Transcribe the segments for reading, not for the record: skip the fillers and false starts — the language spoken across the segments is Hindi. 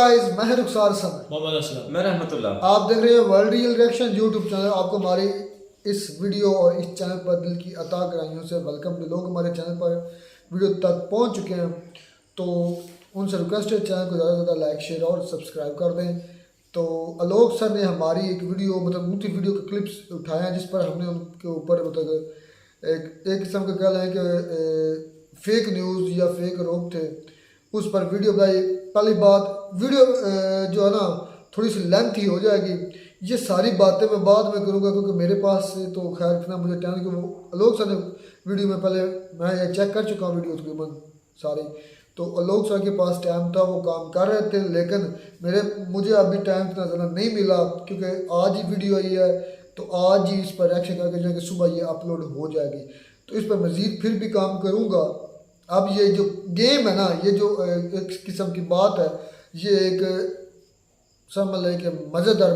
गाइस, मैं रुखसार सम मोहम्मद असलम, मैं रहमतुल्लाह। आप देख रहे हैं world real reaction YouTube channel. आपको हमारे इस वीडियो और इस चैनल पर दिल की अता गहराइयों से वेलकम। जो लोग हमारे चैनल पर वीडियो तक पहुंच चुके हैं तो उनसे रिक्वेस्ट है चैनल को ज़्यादा से ज़्यादा लाइक शेयर और सब्सक्राइब कर दें। तो आलोक सर ने हमारी एक वीडियो मुख्तलिफ वीडियो के क्लिप्स उठाए हैं जिस पर हमने उनके ऊपर एक किस्म का कह लें कि फेक न्यूज़ या फेक आरोप थे, उस पर वीडियो बनाई। पहली बात, वीडियो जो है ना थोड़ी सी लेंथ ही हो जाएगी। ये सारी बातें मैं बाद में करूँगा क्योंकि मेरे पास से तो खैर इतना मुझे टाइम कि वो आलोक सर ने वीडियो में पहले मैं ये चेक कर चुका हूँ वीडियो तकरीबन सारी। तो आलोक सर के पास टाइम था, वो काम कर रहे थे, लेकिन मुझे अभी टाइम इतना ज़्यादा नहीं मिला क्योंकि आज ही वीडियो आई है तो आज ही इस पर रिएक्शन करके जो है कि सुबह ये अपलोड हो जाएगी। तो इस पर मज़ीद फिर भी काम करूँगा। अब ये जो गेम है ना, ये जो एक किस्म की बात है, ये एक समझ लें कि मज़ेदार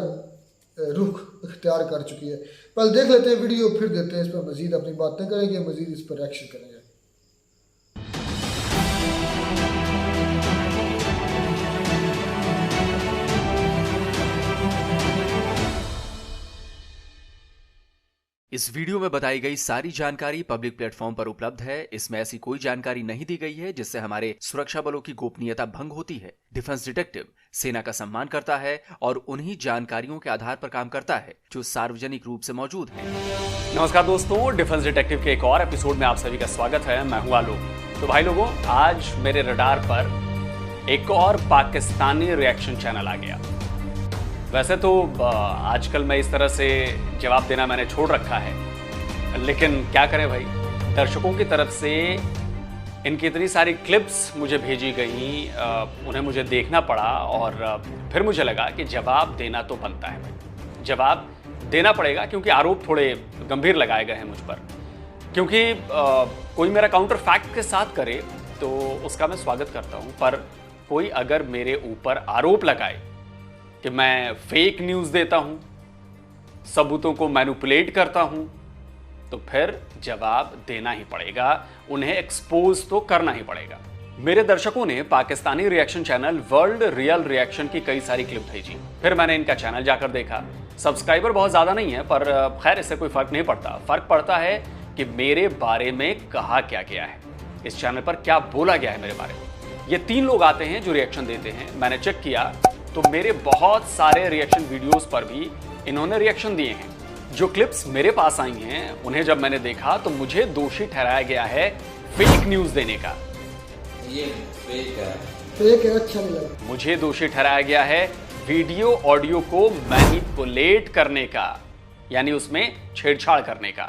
रुख इख्तियार कर चुकी है। पहले देख लेते हैं वीडियो, फिर देते हैं इस पर मज़ीद अपनी बातें करेंगे, मज़ीद इस पर रिएक्शन करेंगे। इस वीडियो में बताई गई सारी जानकारी पब्लिक प्लेटफॉर्म पर उपलब्ध है। इसमें ऐसी कोई जानकारी नहीं दी गई है जिससे हमारे सुरक्षा बलों की गोपनीयता भंग होती है। डिफेंस डिटेक्टिव सेना का सम्मान करता है और उन्हीं जानकारियों के आधार पर काम करता है जो सार्वजनिक रूप से मौजूद है। नमस्कार दोस्तों, डिफेंस डिटेक्टिव के एक और एपिसोड में आप सभी का स्वागत है। मैं हूं आलोक। तो भाई लोगों, आज मेरे रडार पर एक और पाकिस्तानी रिएक्शन चैनल आ गया। वैसे तो आजकल मैं इस तरह से जवाब देना मैंने छोड़ रखा है, लेकिन क्या करें भाई, दर्शकों की तरफ से इनकी इतनी सारी क्लिप्स मुझे भेजी गई, उन्हें मुझे देखना पड़ा और फिर मुझे लगा कि जवाब देना तो बनता है भाई, जवाब देना पड़ेगा क्योंकि आरोप थोड़े गंभीर लगाए गए हैं मुझ पर। क्योंकि कोई मेरा काउंटर फैक्ट के साथ करे तो उसका मैं स्वागत करता हूँ, पर कोई अगर मेरे ऊपर आरोप लगाए कि मैं फेक न्यूज़ देता हूं, सबूतों को मैनिपुलेट करता हूं, तो फिर जवाब देना ही पड़ेगा, उन्हें एक्सपोज तो करना ही पड़ेगा। मेरे दर्शकों ने Pakistani reaction channel world real reaction की कई सारी क्लिप भेजी। फिर मैंने इनका चैनल जाकर देखा। सब्सक्राइबर बहुत ज़्यादा नहीं है, पर खैर इससे कोई फ़र्क नहीं पड़ता। फ़र्क पड़ता है कि मेरे बारे में कहा क्या गया है, इस चैनल पर क्या बोला गया है मेरे बारे में। ये 3 लोग आते हैं जो रिएक्शन देते हैं। मैंने चेक किया तो मेरे बहुत सारे रिएक्शन वीडियोस पर भी इन्होंने रिएक्शन दिए हैं। जो क्लिप्स मेरे पास आई हैं उन्हें जब मैंने देखा तो मुझे दोषी ठहराया गया है फेक न्यूज़ देने का। ये फेक है, अच्छा नहीं लगा। मुझे दोषी ठहराया गया है वीडियो ऑडियो को मैनिपुलेट करने का, यानी उसमें छेड़छाड़ करने का।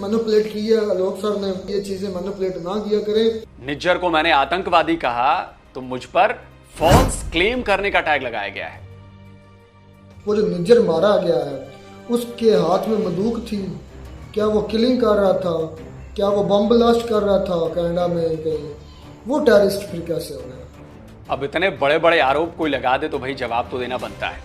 मैनिपुलेट किया आलोक सर ने, ये चीजें मैनिपुलेट ना किया करें। निज्जर को मैंने आतंकवादी कहा तो मुझ पर फॉल्स क्लेम करने का टैग लगाया गया है। वो जो निज्जर मारा गया है उसके हाथ में बंदूक थी, क्या वो किलिंग कर रहा था, क्या वो बम ब्लास्ट कर रहा था कनाडा में कहीं, वो टेररिस्ट फिर कैसे हो गया? अब इतने बड़े बड़े आरोप कोई लगा दे तो भाई जवाब तो देना बनता है,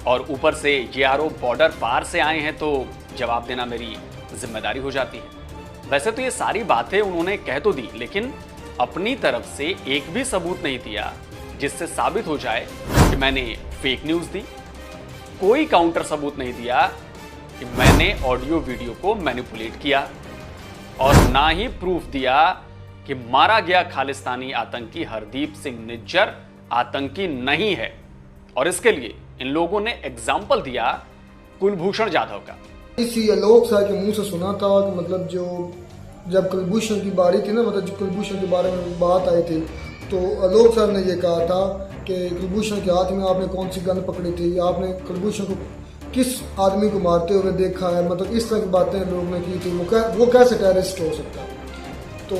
और ऊपर से ये आरोप बॉर्डर पार से आए हैं तो जवाब देना मेरी जिम्मेदारी हो जाती है। वैसे तो ये सारी बातें उन्होंने कह तो दी, लेकिन अपनी तरफ से एक भी सबूत नहीं दिया जिससे साबित हो जाए कि मैंने फेक न्यूज़ दी। कोई काउंटर सबूत नहीं दिया कि मैंने ऑडियो वीडियो को मैनिपुलेट किया, और ना ही प्रूफ दिया कि मारा गया खालिस्तानी आतंकी हरदीप सिंह निज्जर आतंकी नहीं है। और इसके लिए इन लोगों ने एग्जाम्पल दिया कुलभूषण जाधव का। इसी आलोक सर के मुंह से सुना था कि मतलब जो जब कुलभूषण की बारी थी ना, मतलब जब कुलभूषण के बारे में बात आई थी तो आलोक सर ने ये कहा था कि कुलभूषण के हाथ में आपने कौन सी गन पकड़ी थी, आपने कुलभूषण को किस आदमी को मारते हुए देखा है, मतलब इस तरह की बातें लोगों ने की थी। वो कैसे टेररिस्ट हो सकता है? तो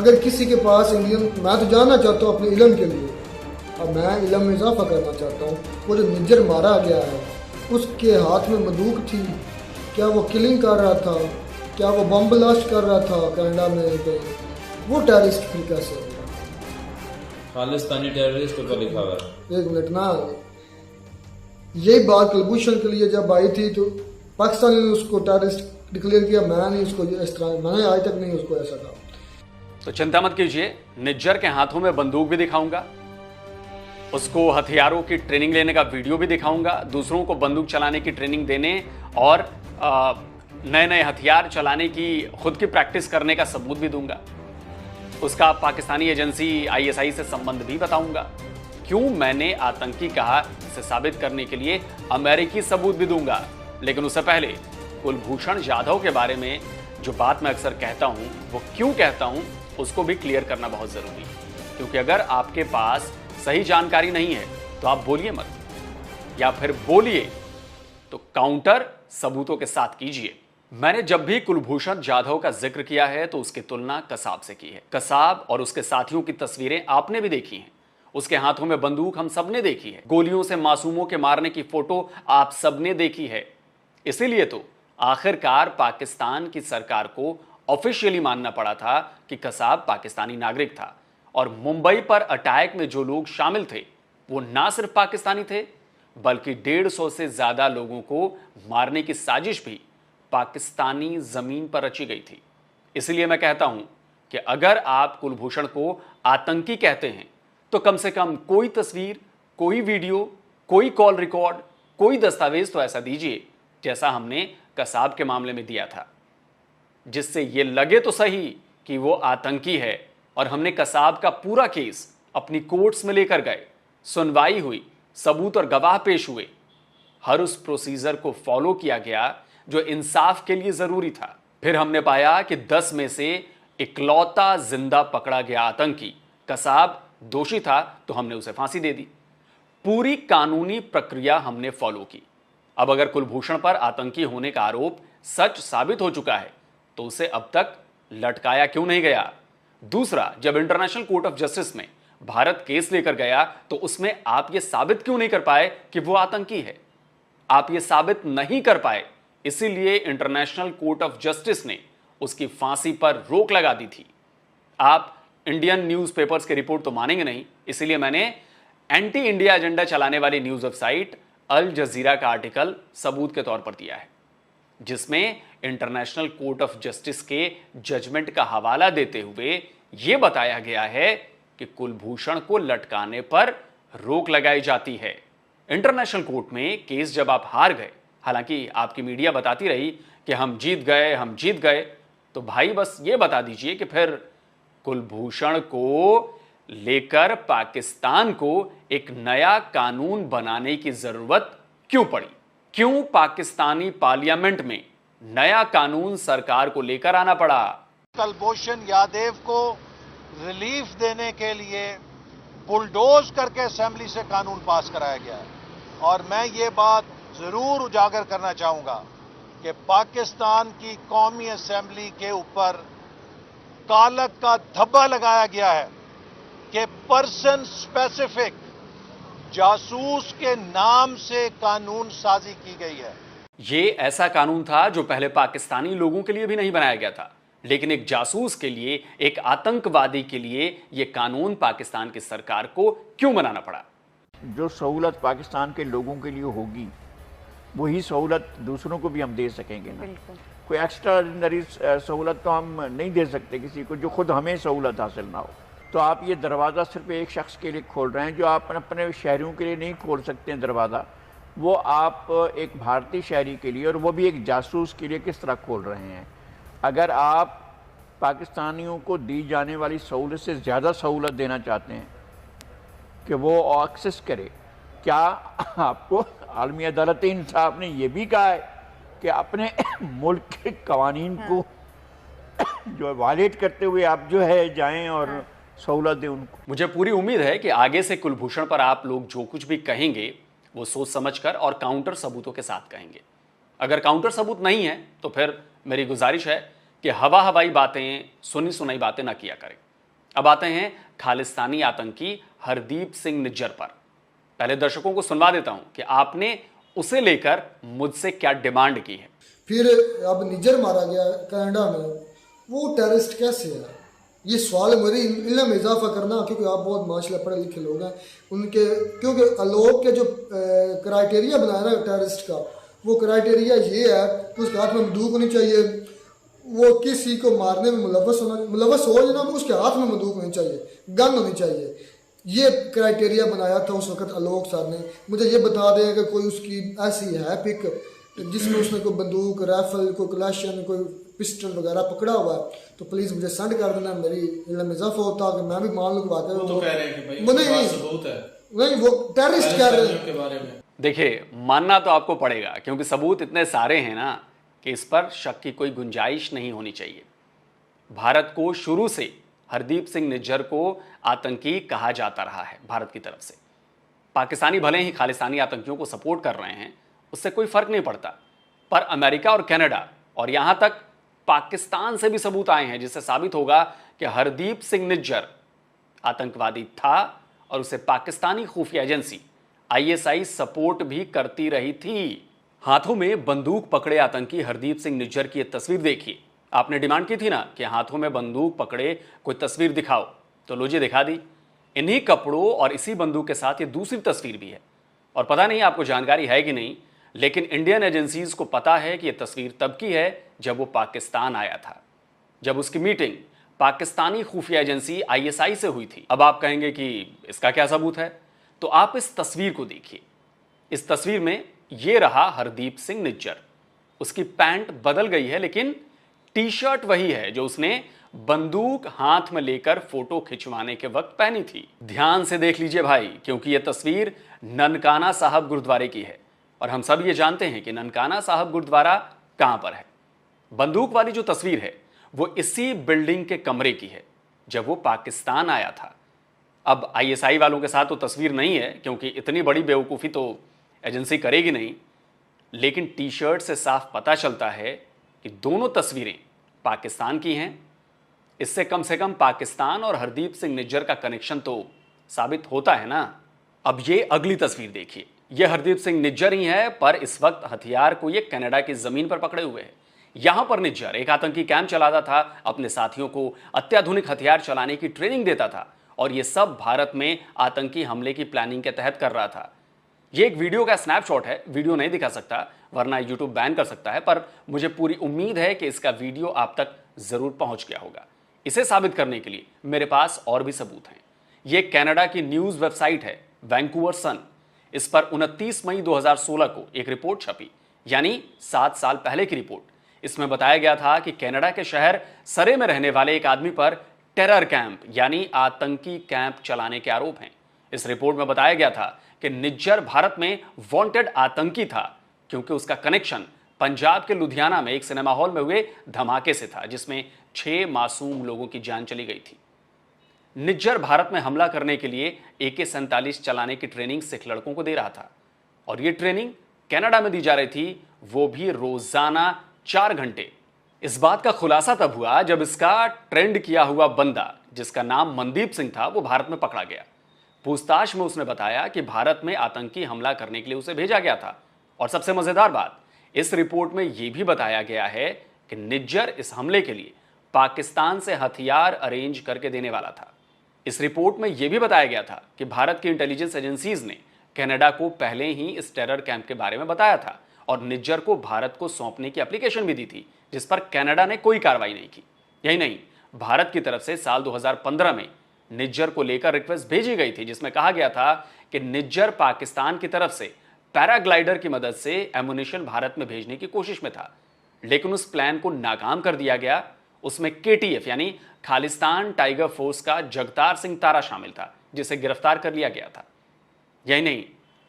अगर किसी के पास इंडियन, मैं तो जानना चाहता हूँ अपने इल्म के लिए, अब मैं इल्म में इजाफा करना चाहता हूँ। वो जो निज्जर मारा गया है उसके हाथ में बंदूक थी, क्या वो किलिंग कर रहा था, क्या वो बम ब्लास्ट कर रहा था कनाडा में कहीं, वो टेररिस्ट फिर कैसे हो गया? खालिस्तानी टेररिस्ट ऊपर लिखा हुआ है। एक मिनट ना, यही बात कुलभूषण के लिए जब आई थी तो पाकिस्तान ने उसको टेररिस्ट डिक्लेयर किया। मैं नहीं उसको इस तरह, मैंने आज तक नहीं उसको ऐसा कहा। तो चिंता मत कीजिए, निज्जर के हाथों में बंदूक भी दिखाऊंगा, उसको हथियारों की ट्रेनिंग लेने का वीडियो भी दिखाऊंगा, दूसरों को बंदूक चलाने की ट्रेनिंग देने और नए नए हथियार चलाने की खुद की प्रैक्टिस करने का सबूत भी दूंगा। उसका पाकिस्तानी एजेंसी ISI से संबंध भी बताऊंगा। क्यों मैंने आतंकी कहा इसे साबित करने के लिए अमेरिकी सबूत भी दूंगा। लेकिन उससे पहले कुलभूषण जाधव के बारे में जो बात मैं अक्सर कहता हूं वो क्यों कहता हूं उसको भी क्लियर करना बहुत जरूरी है। क्योंकि अगर आपके पास सही जानकारी नहीं है तो आप बोलिए मत, या फिर बोलिए तो काउंटर सबूतों के साथ कीजिए। मैंने जब भी कुलभूषण जाधव का जिक्र किया है तो उसकी तुलना कसाब से की है। कसाब और उसके साथियों की तस्वीरें आपने भी देखी हैं, उसके हाथों में बंदूक हम सबने देखी है, गोलियों से मासूमों के मारने की फोटो आप सबने देखी है। इसीलिए तो आखिरकार पाकिस्तान की सरकार को ऑफिशियली मानना पड़ा था कि कसाब पाकिस्तानी नागरिक था। और मुंबई पर अटैक में जो लोग शामिल थे वो ना सिर्फ पाकिस्तानी थे बल्कि 150 से ज्यादा लोगों को मारने की साजिश भी पाकिस्तानी जमीन पर रची गई थी। इसलिए मैं कहता हूं कि अगर आप कुलभूषण को आतंकी कहते हैं तो कम से कम कोई तस्वीर, कोई वीडियो, कोई कॉल रिकॉर्ड, कोई दस्तावेज तो ऐसा दीजिए जैसा हमने कसाब के मामले में दिया था, जिससे यह लगे तो सही कि वो आतंकी है। और हमने कसाब का पूरा केस अपनी कोर्ट्स में लेकर गए, सुनवाई हुई, सबूत और गवाह पेश हुए, हर उस प्रोसीजर को फॉलो किया गया जो इंसाफ के लिए जरूरी था। फिर हमने पाया कि 10 में से इकलौता जिंदा पकड़ा गया आतंकी कसाब दोषी था तो हमने उसे फांसी दे दी। पूरी कानूनी प्रक्रिया हमने फॉलो की। अब अगर कुलभूषण पर आतंकी होने का आरोप सच साबित हो चुका है तो उसे अब तक लटकाया क्यों नहीं गया? दूसरा, जब इंटरनेशनल कोर्ट ऑफ जस्टिस में भारत केस लेकर गया तो उसमें आप यह साबित क्यों नहीं कर पाए कि वो आतंकी है? आप यह साबित नहीं कर पाए, इसीलिए इंटरनेशनल कोर्ट ऑफ जस्टिस ने उसकी फांसी पर रोक लगा दी थी। आप इंडियन न्यूज़पेपर्स की रिपोर्ट तो मानेंगे नहीं, इसीलिए मैंने एंटी इंडिया एजेंडा चलाने वाली न्यूज़ वेबसाइट अल जजीरा का आर्टिकल सबूत के तौर पर दिया है, जिसमें इंटरनेशनल कोर्ट ऑफ जस्टिस के जजमेंट का हवाला देते हुए यह बताया गया है कि कुलभूषण को लटकाने पर रोक लगाई जाती है। इंटरनेशनल कोर्ट में केस जब आप हार गए, हालांकि आपकी मीडिया बताती रही कि हम जीत गए, तो भाई बस ये बता दीजिए कि फिर कुलभूषण को लेकर पाकिस्तान को एक नया कानून बनाने की जरूरत क्यों पड़ी? क्यों पाकिस्तानी पार्लियामेंट में नया कानून सरकार को लेकर आना पड़ा? कुलभूषण यादव को रिलीफ देने के लिए बुलडोज करके असेंबली से कानून पास कराया गया है। और मैं ये बात जरूर उजागर करना चाहूंगा कि पाकिस्तान की कौमी असेंबली के ऊपर कालक का धब्बा लगाया गया है कि पर्सन स्पेसिफिक जासूस के नाम से कानून साजी की गई है। ये ऐसा कानून था जो पहले पाकिस्तानी लोगों के लिए भी नहीं बनाया गया था, लेकिन एक जासूस के लिए, एक आतंकवादी के लिए यह कानून पाकिस्तान की सरकार को क्यों बनाना पड़ा? जो सहूलत पाकिस्तान के लोगों के लिए होगी वही सहूलत दूसरों को भी हम दे सकेंगे ना। कोई एक्स्ट्राऑर्डिनरी सहूलत तो हम नहीं दे सकते किसी को जो खुद हमें सहूलत हासिल ना हो। तो आप ये दरवाज़ा सिर्फ एक शख्स के लिए खोल रहे हैं, जो आप अपने शहरियों के लिए नहीं खोल सकते हैं दरवाज़ा, वो आप एक भारतीय शहरी के लिए और वो भी एक जासूस के लिए किस तरह खोल रहे हैं? अगर आप पाकिस्तानियों को दी जाने वाली सहूलत से ज़्यादा सहूलत देना चाहते हैं कि वो एक्सेस करे, क्या आपको आलमी अदालत इंसाफ ने यह भी कहा है कि अपने मुल्क के कवानीन को जो वायलेट करते हुए आप जो है जाएं और सहूलत दें उनको? मुझे पूरी उम्मीद है कि आगे से कुलभूषण पर आप लोग जो कुछ भी कहेंगे वो सोच समझकर और काउंटर सबूतों के साथ कहेंगे। अगर काउंटर सबूत नहीं है तो फिर मेरी गुजारिश है कि हवा हवाई बातें, सुनी सुनाई बातें ना किया करें। अब आते हैं खालिस्तानी आतंकी हरदीप सिंह निज्जर पर। पहले दर्शकों को सुनवा देता हूं कि आपने उसे लेकर मुझसे क्या डिमांड की है। फिर अब निज्जर मारा गया कनाडा में, वो टेररिस्ट कैसे है? ये सवाल मेरे इल्म में इजाफा करना, क्योंकि आप बहुत माशाल्लाह पढ़े लिखे लोग हैं उनके, क्योंकि लोग के जो क्राइटेरिया बनाया ना टेररिस्ट का, वो क्राइटेरिया ये है कि उसके हाथ में बंदूक होनी चाहिए, वो किसी को मारने में मुलव्वस हो जाना, उसके हाथ में बंदूक होनी चाहिए, गन होनी चाहिए, ये क्राइटेरिया बनाया था उस वक्त आलोक सर ने। मुझे ये बता दें कि कोई उसकी ऐसी है पिक जिसमें उसने कोई बंदूक, राइफल, कोई कलेशन, कोई पिस्टल वगैरह पकड़ा हुआ है तो प्लीज मुझे सेंड कर देना, मेरी इल्म में इजाफा होता कि मैं भी मान लूँ वाकई वो तो कह रहे हैं कि भाई सबूत है, नहीं वो टेररिस्ट कह रहे हैं के बारे में। देखिए, मानना तो आपको पड़ेगा क्योंकि सबूत इतने सारे हैं ना कि इस पर शक की कोई गुंजाइश नहीं होनी चाहिए। भारत को शुरू से हरदीप सिंह निज्जर को आतंकी कहा जाता रहा है भारत की तरफ से। पाकिस्तानी भले ही खालिस्तानी आतंकियों को सपोर्ट कर रहे हैं, उससे कोई फर्क नहीं पड़ता, पर अमेरिका और कनाडा और यहां तक पाकिस्तान से भी सबूत आए हैं जिससे साबित होगा कि हरदीप सिंह निज्जर आतंकवादी था और उसे पाकिस्तानी खुफिया एजेंसी ISI सपोर्ट भी करती रही थी। हाथों में बंदूक पकड़े आतंकी हरदीप सिंह निज्जर की एक तस्वीर देखिए। आपने डिमांड की थी ना कि हाथों में बंदूक पकड़े कोई तस्वीर दिखाओ, तो लो जी दिखा दी। इन्हीं कपड़ों और इसी बंदूक के साथ ये दूसरी तस्वीर भी है। और पता नहीं आपको जानकारी है कि नहीं, लेकिन इंडियन एजेंसीज को पता है कि यह तस्वीर तब की है जब वो पाकिस्तान आया था, जब उसकी मीटिंग पाकिस्तानी खुफिया एजेंसी ISI से हुई थी। अब आप कहेंगे कि इसका क्या सबूत है, तो आप इस तस्वीर को देखिए। इस तस्वीर में ये रहा हरदीप सिंह निज्जर। उसकी पैंट बदल गई है लेकिन टी-शर्ट वही है जो उसने बंदूक हाथ में लेकर फोटो खिंचवाने के वक्त पहनी थी। ध्यान से देख लीजिए भाई, क्योंकि यह तस्वीर ननकाना साहब गुरुद्वारे की है और हम सब ये जानते हैं कि ननकाना साहब गुरुद्वारा कहां पर है। बंदूक वाली जो तस्वीर है वो इसी बिल्डिंग के कमरे की है जब वो पाकिस्तान आया था। अब ISI वालों के साथ तो तस्वीर नहीं है क्योंकि इतनी बड़ी बेवकूफ़ी तो एजेंसी करेगी नहीं, लेकिन टी-शर्ट से साफ पता चलता है कि दोनों तस्वीरें पाकिस्तान की हैं। इससे कम से कम पाकिस्तान और हरदीप सिंह निज्जर का कनेक्शन तो साबित होता है ना। अब ये अगली तस्वीर देखिए। यह हरदीप सिंह निज्जर ही है, पर इस वक्त हथियार को ये कनाडा की जमीन पर पकड़े हुए हैं। यहां पर निज्जर एक आतंकी कैंप चलाता था, अपने साथियों को अत्याधुनिक हथियार चलाने की ट्रेनिंग देता था और यह सब भारत में आतंकी हमले की प्लानिंग के तहत कर रहा था। यह एक वीडियो का स्नैपशॉट है, वीडियो नहीं दिखा सकता वरना यूट्यूब बैन कर सकता है, पर मुझे पूरी उम्मीद है कि इसका वीडियो आप तक जरूर पहुंच गया होगा। इसे साबित करने के लिए मेरे पास और भी सबूत हैं। यह कनाडा की न्यूज वेबसाइट है वैंकूवर सन। इस पर 29 मई 2016 को एक रिपोर्ट छपी, यानी 7 साल पहले की रिपोर्ट। इसमें बताया गया था कि कनाडा के शहर सरे में रहने वाले एक आदमी पर टेरर कैंप यानी आतंकी कैंप चलाने के आरोप हैं। इस रिपोर्ट में बताया गया था कि निज्जर भारत में वांटेड आतंकी था क्योंकि उसका कनेक्शन पंजाब के लुधियाना में एक सिनेमा हॉल में हुए धमाके से था जिसमें 6 मासूम लोगों की जान चली गई थी। निज्जर भारत में हमला करने के लिए AK-47 चलाने की ट्रेनिंग सिख लड़कों को दे रहा था और यह ट्रेनिंग कनाडा में दी जा रही थी, वो भी रोजाना 4 घंटे। इस बात का खुलासा तब हुआ जब इसका ट्रेंड किया हुआ बंदा जिसका नाम मनदीप सिंह था वो भारत में पकड़ा गया। पूछताछ में उसने बताया कि भारत में आतंकी हमला करने के लिए उसे भेजा गया था और सबसे मजेदार बात, इस रिपोर्ट में यह भी बताया गया है कि निज्जर इस हमले के लिए पाकिस्तान से हथियार अरेंज करके देने वाला था। इस रिपोर्ट में यह भी बताया गया था कि भारत की इंटेलिजेंस एजेंसीज ने कनाडा को पहले ही इस टेरर कैंप के बारे में बताया था और निज्जर को भारत को सौंपने की एप्लीकेशन भी दी थी जिस पर कनाडा ने कोई कार्रवाई नहीं की। यही नहीं, भारत की तरफ से साल 2015 में निज्जर को लेकर रिक्वेस्ट भेजी गई थी जिसमें कहा गया था कि निज्जर पाकिस्तान की तरफ से पैराग्लाइडर की मदद से एमुनिशन भारत में भेजने की कोशिश में था, लेकिन उस प्लान को नाकाम कर दिया गया। उसमें KTF यानी खालिस्तान टाइगर फोर्स का जगतार सिंह तारा शामिल था जिसे गिरफ्तार कर लिया गया था। यही नहीं,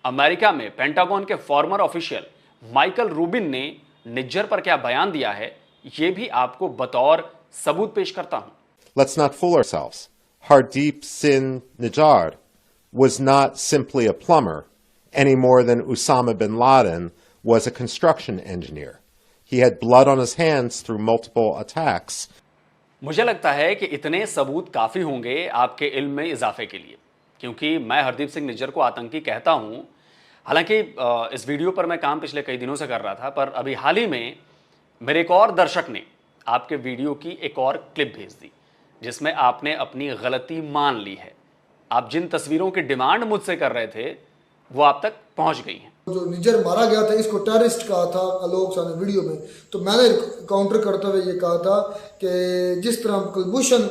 अमेरिका में पेंटागन के फॉर्मर ऑफिशियल माइकल रूबिन ने निज्जर पर क्या बयान दिया है यह भी आपको बतौर सबूत पेश करता हूं। Let's not fool ourselves. Hardeep Singh Nijjar was not simply a plumber any more than Osama bin Laden was a construction engineer. He had blood on his hands through multiple attacks. मुझे लगता है कि इतने सबूत काफी होंगे आपके इल्म में इजाफे के लिए, क्योंकि मैं हरदीप सिंह निज्जर को आतंकी कहता हूं। हालांकि इस वीडियो पर मैं काम पिछले कई दिनों से कर रहा था, पर अभी हाल ही में मेरे एक और दर्शक ने आपके वीडियो की एक और क्लिप भेज दी जिसमें आपने अपनी गलती मान ली है। आप जिन तस्वीरों की डिमांड मुझसे कर रहे थे वो आप तक पहुंच गई हैं। जो निजर मारा गया था इसको टेररिस्ट कहा था आलोक शाह ने वीडियो में, तो मैंने काउंटर करते हुए ये कहा था कि जिस तरह कुलभूषण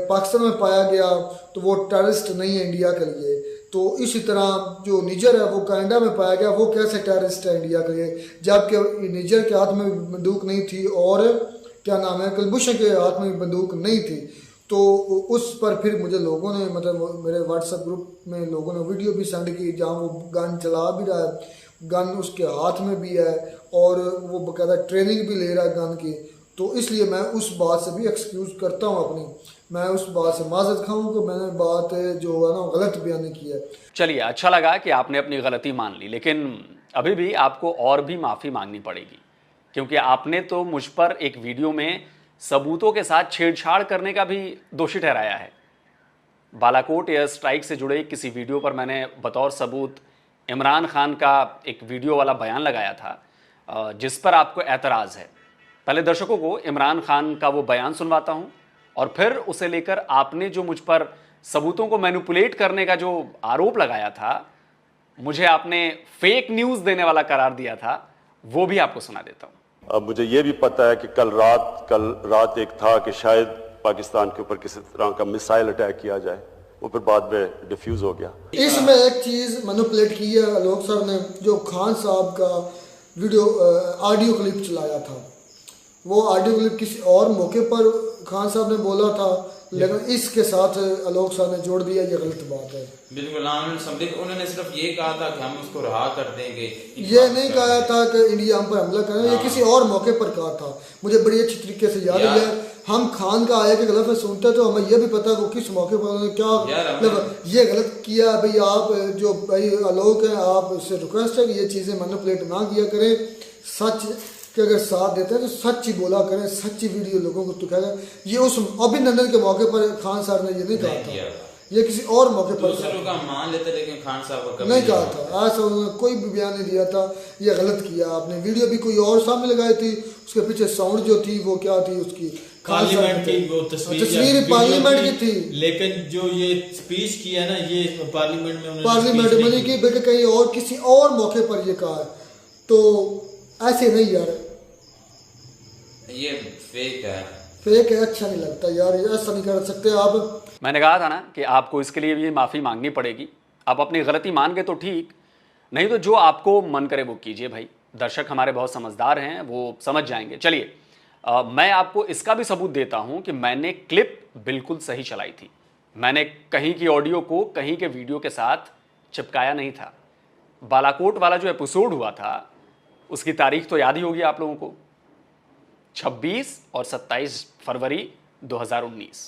पाकिस्तान में पाया गया तो वो टेररिस्ट नहीं है इंडिया के लिए, तो इसी तरह जो निजर है वो कनाडा में पाया गया वो कैसे टेररिस्ट है इंडिया के लिए, जबकि निजर के हाथ में बंदूक नहीं थी और क्या नाम है कुलभूषण के हाथ में बंदूक नहीं थी। तो उस पर फिर मुझे लोगों ने मतलब मेरे व्हाट्सएप ग्रुप में लोगों ने वीडियो भी सेंड की जहाँ वो गन चला भी रहा है, गन उसके हाथ में भी है और वो बाकायदा ट्रेनिंग भी ले रहा है गन की। तो इसलिए मैं उस बात से भी एक्सक्यूज़ करता हूँ अपनी, मैं उस बात से माजरत खाऊँ कि मैंने बात जो है ना गलत बयान की है। चलिए, अच्छा लगा कि आपने अपनी गलती मान ली, लेकिन अभी भी आपको और भी माफ़ी मांगनी पड़ेगी, क्योंकि आपने तो मुझ पर एक वीडियो में सबूतों के साथ छेड़छाड़ करने का भी दोषी ठहराया है। बालाकोट एयर स्ट्राइक से जुड़े किसी वीडियो पर मैंने बतौर सबूत इमरान खान का एक वीडियो वाला बयान लगाया था जिस पर आपको एतराज़ है। पहले दर्शकों को इमरान खान का वो बयान सुनवाता हूं और फिर उसे लेकर आपने जो मुझ पर सबूतों को मैनिपुलेट करने का जो आरोप लगाया था, मुझे आपने फेक न्यूज़ देने वाला करार दिया था, वो भी आपको सुना देता हूं। अब मुझे ये भी पता है कि कल रात एक था कि शायद पाकिस्तान के ऊपर किसी तरह का मिसाइल अटैक किया जाए, वो फिर बाद में डिफ्यूज हो गया। इसमें एक चीज़ मैनिपुलेट की है आलोक सर ने, जो खान साहब का वीडियो ऑडियो क्लिप चलाया था, वो ऑडियो क्लिप किसी और मौके पर खान साहब ने बोला था, लेकिन इसके साथ आलोक साहब ने जोड़ दिया, ये गलत बात है। बिल्कुल, उन्होंने सिर्फ ये कहा था कि हम उसको रहा कर देंगे, ये नहीं कहा था कि इंडिया हम पर हमला करें, ये किसी और मौके पर कहा था। मुझे बड़ी अच्छी तरीके से याद है, हम खान का आया कि गलत सुनते तो हमें ये भी पता कि किस मौके पर उन्होंने क्या मतलब ये गलत किया। भाई आप जो भाई आलोक हैं, आप इससे रिक्वेस्ट है कि ये चीज़ें मैनिपुलेट ना किया करें, सच कि अगर साथ देते हैं तो सच ही बोला करें, सच्ची वीडियो लोगों को दिखाया। ये उस अभिनंदन के मौके पर खान साहब ने ये नहीं कहा था, ये किसी और मौके पर का मान लेते, लेकिन खान साहब नहीं कहा था, ऐसा उन्होंने कोई भी बयान नहीं दिया था। ये गलत किया आपने, वीडियो भी कोई और सामने लगाई थी, उसके पीछे साउंड जो थी वो क्या थी, उसकी पार्लियामेंट की वो तस्वीर पार्लियामेंट की थी, लेकिन जो ये स्पीच किया ना ये पार्लियामेंट में नहीं की, बल्कि कहीं और किसी और मौके पर ये कहा। तो ऐसे नहीं यार, ये फेक है, अच्छा नहीं लगता यार, ऐसा नहीं कर सकते आप। मैंने कहा था ना कि आपको इसके लिए भी माफ़ी मांगनी पड़ेगी। आप अपनी गलती मान गए तो ठीक, नहीं तो जो आपको मन करे वो कीजिए भाई। दर्शक हमारे बहुत समझदार हैं, वो समझ जाएंगे। चलिए, मैं आपको इसका भी सबूत देता हूं कि मैंने क्लिप बिल्कुल सही चलाई थी। मैंने कहीं की ऑडियो को कहीं के वीडियो के साथ चिपकाया नहीं था। बालाकोट वाला जो एपिसोड हुआ था उसकी तारीख तो याद ही होगी आप लोगों को, 26 और 27 फरवरी 2019,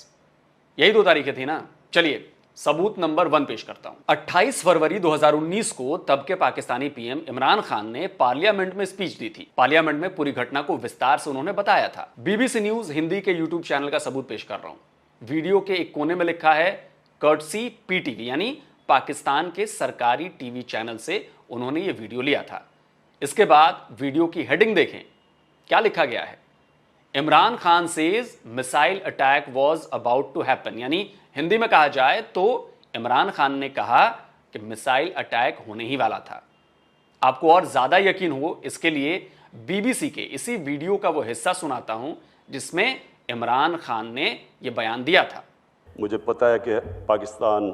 यही 2 तारीखें थी ना। चलिए, सबूत नंबर 1 पेश करता हूं। 28 फरवरी 2019 को तब के पाकिस्तानी पीएम इमरान खान ने पार्लियामेंट में स्पीच दी थी। पार्लियामेंट में पूरी घटना को विस्तार से उन्होंने बताया था। बीबीसी न्यूज हिंदी के यूट्यूब चैनल का सबूत पेश कर रहा हूं। वीडियो के एक कोने में लिखा है कर्टसी पीटीवी, यानी पाकिस्तान के सरकारी टीवी चैनल से उन्होंने ये वीडियो लिया था। इसके बाद वीडियो की हेडिंग देखें, क्या लिखा गया है। Imran Khan says missile attack was about to happen, यानी हिंदी में कहा जाए तो इमरान खान ने कहा कि मिसाइल अटैक होने ही वाला था। आपको और ज्यादा यकीन हो इसके लिए बीबीसी के इसी वीडियो का वो हिस्सा सुनाता हूं जिसमें इमरान खान ने यह बयान दिया था। मुझे पता है कि पाकिस्तान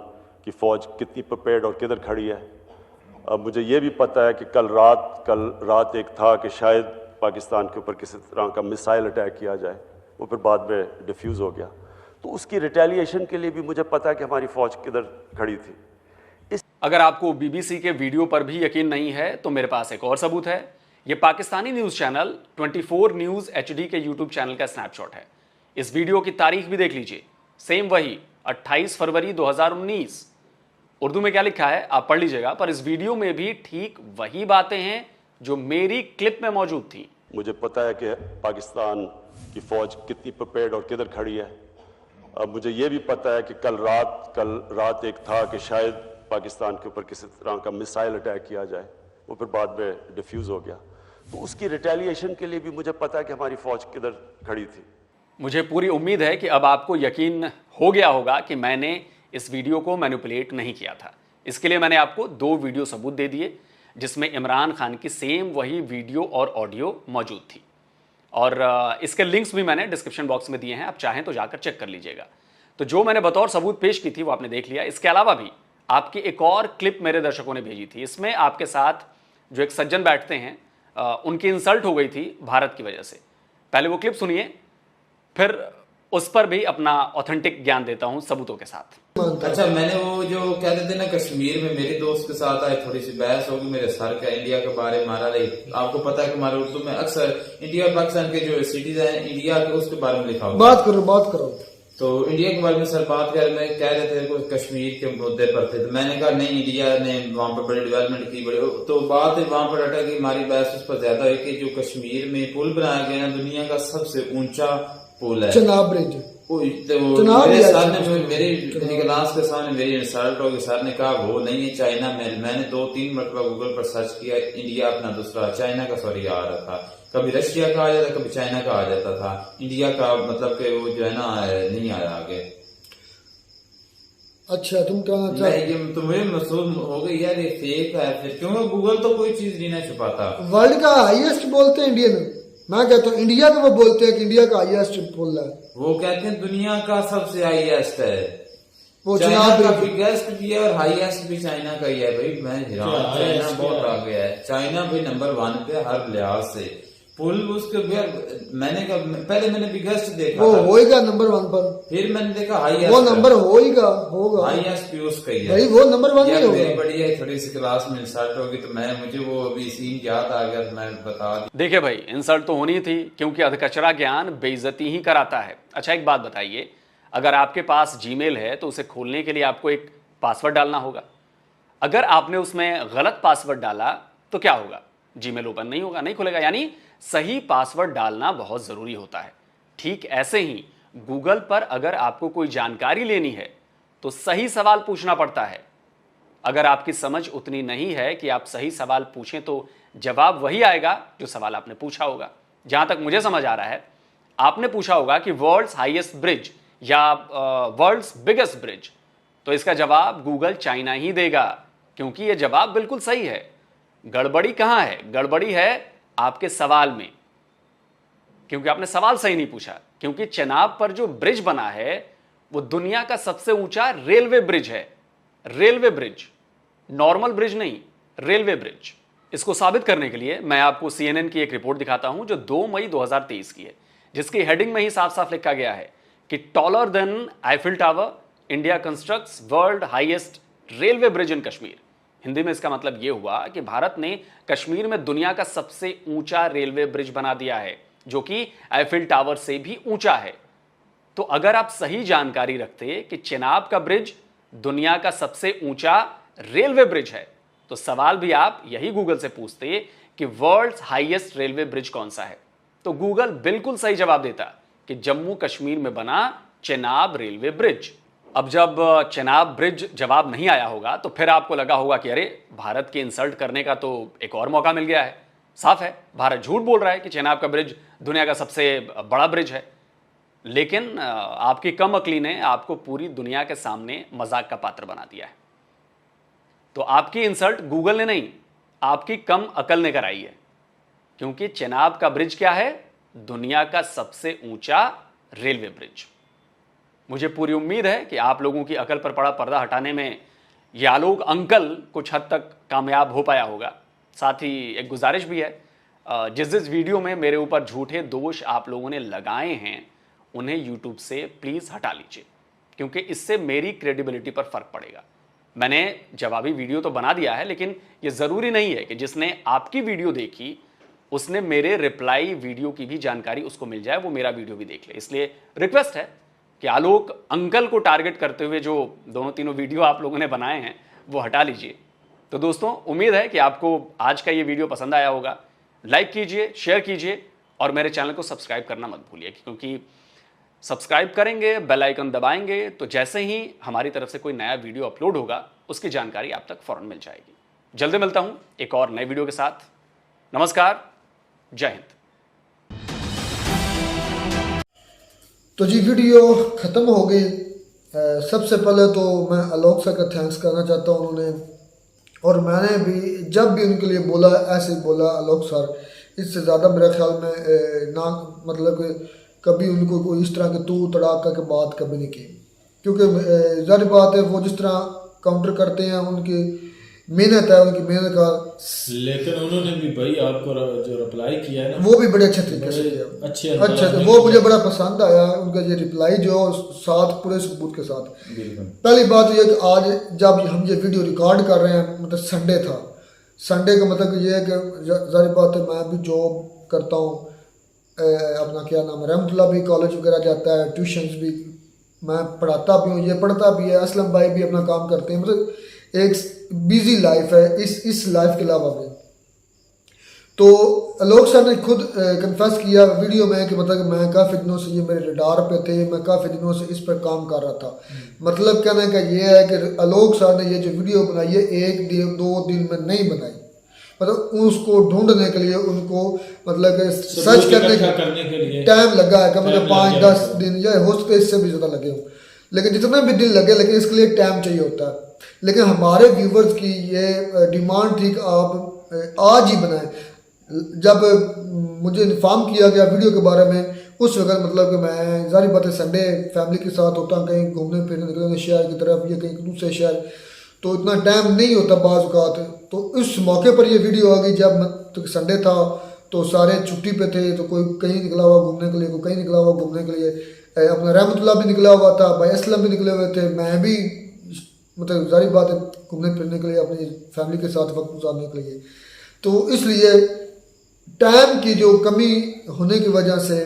की फौज कितनी प्रिपेयर्ड और किधर खड़ी है। अब मुझे ये भी पता है कि कल रात एक था कि शायद पाकिस्तान के ऊपर किसी तरह का मिसाइल अटैक किया जाए, वो फिर बाद में डिफ्यूज़ हो गया। तो उसकी रिटेलिएशन के लिए भी मुझे पता है कि हमारी फौज किधर खड़ी थी। अगर आपको बीबीसी के वीडियो पर भी यकीन नहीं है तो मेरे पास एक और सबूत है। यह Pakistani news channel 24 news HD के यूट्यूब चैनल का स्नैपशॉट है। इस वीडियो की तारीख भी देख लीजिए, सेम वही 28 फरवरी 2019। उर्दू में क्या लिखा है आप पढ़ लीजिएगा, पर इस वीडियो में भी ठीक वही बातें हैं जो मेरी क्लिप में मौजूद थी। मुझे पता है कि पाकिस्तान की फौज कितनी प्रिपेयर्ड और किधर खड़ी है। अब मुझे ये भी पता है कि कल रात एक था कि शायद पाकिस्तान के ऊपर किसी तरह का मिसाइल अटैक किया जाए, वो फिर बाद में डिफ्यूज़ हो गया। तो उसकी रिटेलिएशन के लिए भी मुझे पता है कि हमारी फौज किधर खड़ी थी। मुझे पूरी उम्मीद है कि अब आपको यकीन हो गया होगा कि मैंने इस वीडियो को मैनिपुलेट नहीं किया था। इसके लिए मैंने आपको 2 वीडियो सबूत दे दिए, जिसमें इमरान खान की सेम वही वीडियो और ऑडियो मौजूद थी। और इसके लिंक्स भी मैंने डिस्क्रिप्शन बॉक्स में दिए हैं, आप चाहें तो जाकर चेक कर लीजिएगा। तो जो मैंने बतौर सबूत पेश की थी वो आपने देख लिया। इसके अलावा भी आपकी एक और क्लिप मेरे दर्शकों ने भेजी थी। इसमें आपके साथ जो एक सज्जन बैठते हैं उनकी इंसल्ट हो गई थी भारत की वजह से। पहले वो क्लिप सुनिए, फिर उस पर भी अपना ऑथेंटिक ज्ञान देता हूं सबूतों के साथ। अच्छा, मैंने वो जो कहते थे ना कश्मीर में मेरे दोस्त के साथ आए, थोड़ी सी बहस होगी मेरे सर का इंडिया के बारे में मारा रही। आपको पता है कि हमारे उर्दू में अक्सर इंडिया पाकिस्तान के जो सिटीज हैं इंडिया के उसके बारे में लिखा हुआ। बात करो। तो इंडिया के बारे में सर बात कर रहे कह रहे थे कुछ कश्मीर के मुद्दे पर थे। तो मैंने कहा नहीं, इंडिया ने वहां पर बड़ी डेवलपमेंट की, बड़े तो बात वहां पर अटक गई। हमारी बहस उस पर ज्यादा है कि जो कश्मीर में पुल बनाया गया ना, दुनिया का सबसे ऊंचा पुल है, चनाब ब्रिज। तो मेरे सर ने मेरी क्लास के सामने मेरी इंसल्ट होगी। सर ने कहा वो नहीं है, चाइना में। मैंने 2-3 मरतबा गूगल पर सर्च किया, इंडिया अपना दूसरा चाइना का सॉरी आ रहा था, कभी रशिया का आ जाता, कभी चाइना का आ जाता था। इंडिया का मतलब कि वो जो है ना नहीं आया आगे। अच्छा, तुम कहना चाहते? तो मुझे महसूस हो गई यार ये फेक है, फिर क्योंकि गूगल तो कोई चीज नहीं ना छुपाता। वर्ल्ड का हाईएस्ट बोलते हैं इंडियन, मैं कहता हूँ इंडिया का वो बोलते हैं कि इंडिया का हाईएस्ट पुल है। वो कहते हैं दुनिया का सबसे हाईएस्ट है, वो चाइना का बिगेस्ट भी है और हाईएस्ट भी चाइना का ही है। भाई मैं हैरान, चाइना बहुत आगे है। चाइना भाई नंबर 1 पे हर लिहाज से। पुल उसके मैंने कहा पहले मैंने बिगेस्ट देखा वो था, होएगा नंबर 1 पर, फिर मैंने देखा हाईएस्ट, वो नंबर होगा हाईएस्ट भी उसका ही है भाई, वो नंबर 1 ही होगा। मेरी बड़ी है थोड़ी सी क्लास में इंसल्ट होगी तो मुझे वो अभी सीन याद आ गया तो मैं बता दी। देखिए भाई, इंसल्ट तो होनी थी क्योंकि अधकचरा ज्ञान बेइज्जती ही कराता है। अच्छा एक बात बताइए, अगर आपके पास जीमेल है तो उसे खोलने के लिए आपको एक पासवर्ड डालना होगा। अगर आपने उसमें गलत पासवर्ड डाला तो क्या होगा? जीमेल ओपन नहीं होगा, नहीं खुलेगा। यानी सही पासवर्ड डालना बहुत जरूरी होता है। ठीक ऐसे ही गूगल पर अगर आपको कोई जानकारी लेनी है तो सही सवाल पूछना पड़ता है। अगर आपकी समझ उतनी नहीं है कि आप सही सवाल पूछें तो जवाब वही आएगा जो सवाल आपने पूछा होगा। जहां तक मुझे समझ आ रहा है, आपने पूछा होगा कि वर्ल्ड्स हाईएस्ट ब्रिज या वर्ल्ड्स बिगेस्ट ब्रिज, तो इसका जवाब गूगल चाइना ही देगा, क्योंकि यह जवाब बिल्कुल सही है। गड़बड़ी कहां है? गड़बड़ी है आपके सवाल में, क्योंकि आपने सवाल सही नहीं पूछा। क्योंकि चेनाब पर जो ब्रिज बना है वो दुनिया का सबसे ऊंचा रेलवे ब्रिज है। रेलवे ब्रिज, नॉर्मल ब्रिज नहीं, रेलवे ब्रिज। इसको साबित करने के लिए मैं आपको CNN की एक रिपोर्ट दिखाता हूं जो 2 मई 2023 की है, जिसकी हेडिंग में ही साफ साफ लिखा गया है कि taller than Eiffel tower, India constructs world highest railway bridge इन कश्मीर। हिंदी में इसका मतलब यह हुआ कि भारत ने कश्मीर में दुनिया का सबसे ऊंचा रेलवे ब्रिज बना दिया है, जो कि आईफिल टावर से भी ऊंचा है। तो अगर आप सही जानकारी रखते कि चेनाब का ब्रिज दुनिया का सबसे ऊंचा रेलवे ब्रिज है, तो सवाल भी आप यही गूगल से पूछते कि वर्ल्ड्स हाईएस्ट रेलवे ब्रिज कौन सा है, तो गूगल बिल्कुल सही जवाब देता कि जम्मू कश्मीर में बना चेनाब रेलवे ब्रिज। अब जब चेनाब ब्रिज जवाब नहीं आया होगा तो फिर आपको लगा होगा कि अरे भारत की इंसल्ट करने का तो एक और मौका मिल गया है। साफ है, भारत झूठ बोल रहा है कि चेनाब का ब्रिज दुनिया का सबसे बड़ा ब्रिज है। लेकिन आपकी कम अक्ली ने आपको पूरी दुनिया के सामने मजाक का पात्र बना दिया है। तो आपकी इंसल्ट गूगल ने नहीं, आपकी कम अकल ने कराई है, क्योंकि चेनाब का ब्रिज क्या है? दुनिया का सबसे ऊंचा रेलवे ब्रिज। मुझे पूरी उम्मीद है कि आप लोगों की अकल पर पड़ा पर्दा हटाने में यह आलोक अंकल कुछ हद तक कामयाब हो पाया होगा। साथ ही एक गुजारिश भी है, जिस वीडियो में मेरे ऊपर झूठे दोष आप लोगों ने लगाए हैं उन्हें यूट्यूब से प्लीज़ हटा लीजिए, क्योंकि इससे मेरी क्रेडिबिलिटी पर फर्क पड़ेगा। मैंने जवाबी वीडियो तो बना दिया है, लेकिन यह ज़रूरी नहीं है कि जिसने आपकी वीडियो देखी उसने मेरे रिप्लाई वीडियो की भी जानकारी उसको मिल जाए, वो मेरा वीडियो भी देख ले। इसलिए रिक्वेस्ट है कि आलोक अंकल को टारगेट करते हुए जो 2-3 वीडियो आप लोगों ने बनाए हैं वो हटा लीजिए। तो दोस्तों, उम्मीद है कि आपको आज का ये वीडियो पसंद आया होगा। लाइक कीजिए, शेयर कीजिए और मेरे चैनल को सब्सक्राइब करना मत भूलिए, क्योंकि सब्सक्राइब करेंगे, बेल आइकन दबाएंगे तो जैसे ही हमारी तरफ से कोई नया वीडियो अपलोड होगा उसकी जानकारी आप तक फौरन मिल जाएगी। जल्दी मिलता हूं एक और नए वीडियो के साथ। नमस्कार, जय हिंद। तो जी वीडियो ख़त्म हो गई। सबसे पहले तो मैं आलोक सर का थैंक्स करना चाहता हूँ, उन्होंने और मैंने भी जब भी उनके लिए बोला ऐसे बोला आलोक सर, इससे ज़्यादा मेरे ख्याल में ना मतलब कि कभी उनको कोई इस तरह के तू तड़ाका के बात कभी नहीं की, क्योंकि ज़ाहिर बात है वो जिस तरह काउंटर करते हैं उनकी मेहनत है, उनकी मेहनत का। लेकिन उन्होंने भी भाई आपको जो रिप्लाई किया है ना, वो भी बड़े अच्छे तरीके से किया, अच्छा तो वो मुझे बड़ा पसंद आया उनका ये रिप्लाई जो साथ पूरे सबूत के साथ। पहली बात ये कि आज जब हम ये वीडियो रिकॉर्ड कर रहे हैं मतलब संडे था, संडे का मतलब ये है कि ज़ाहिर बात है मैं भी जॉब करता हूँ, अपना क्या नाम है रहमतुल्लाह भी कॉलेज वगैरह जाता है, ट्यूशन्स भी मैं पढ़ाता भी हूँ, ये पढ़ता भी है, असलम भाई भी अपना काम करते हैं, मतलब एक बिजी लाइफ है इस लाइफ के अलावा भी। तो आलोक सर ने खुद कन्फेस किया वीडियो में कि मतलब मैं काफ़ी दिनों से ये मेरे रडार पे थे, मैं काफ़ी दिनों से इस पर काम कर रहा था। मतलब कहने का ये है कि आलोक सर ने ये जो वीडियो बनाई है 1-2 दिन में नहीं बनाई, मतलब उसको ढूंढने के लिए उनको मतलब सर्च करने के लिए टाइम लगा है, कम से कम 5-10 दिन या हो सकता है इससे भी ज़्यादा लगे हों, लेकिन जितने भी दिन लगे लेकिन इसके लिए टाइम चाहिए होता है। लेकिन हमारे व्यूवर्स की ये डिमांड थी कि आप आज ही बनाएं। जब मुझे इन्फॉर्म किया गया वीडियो के बारे में उस वक्त मतलब कि मैं ज़ाहिर बात है संडे फैमिली के साथ होता हूँ, कहीं घूमने फिरने निकले शहर की तरफ या कहीं दूसरे शहर, तो इतना टाइम नहीं होता बाज़ औक़ात। तो इस मौके पर ये वीडियो आ गई जब तो संडे था तो सारे छुट्टी पे थे, तो कोई कहीं निकला हुआ घूमने के लिए, कोई कहीं निकला हुआ घूमने के लिए, अपना रहमतुल्लाह भी निकला हुआ था, भाई असलम भी निकले हुए थे, मैं भी मतलब ज़ाहिर बात है घूमने फिरने के लिए अपनी फैमिली के साथ वक्त गुजारने के लिए। तो इसलिए टाइम की जो कमी होने की वजह से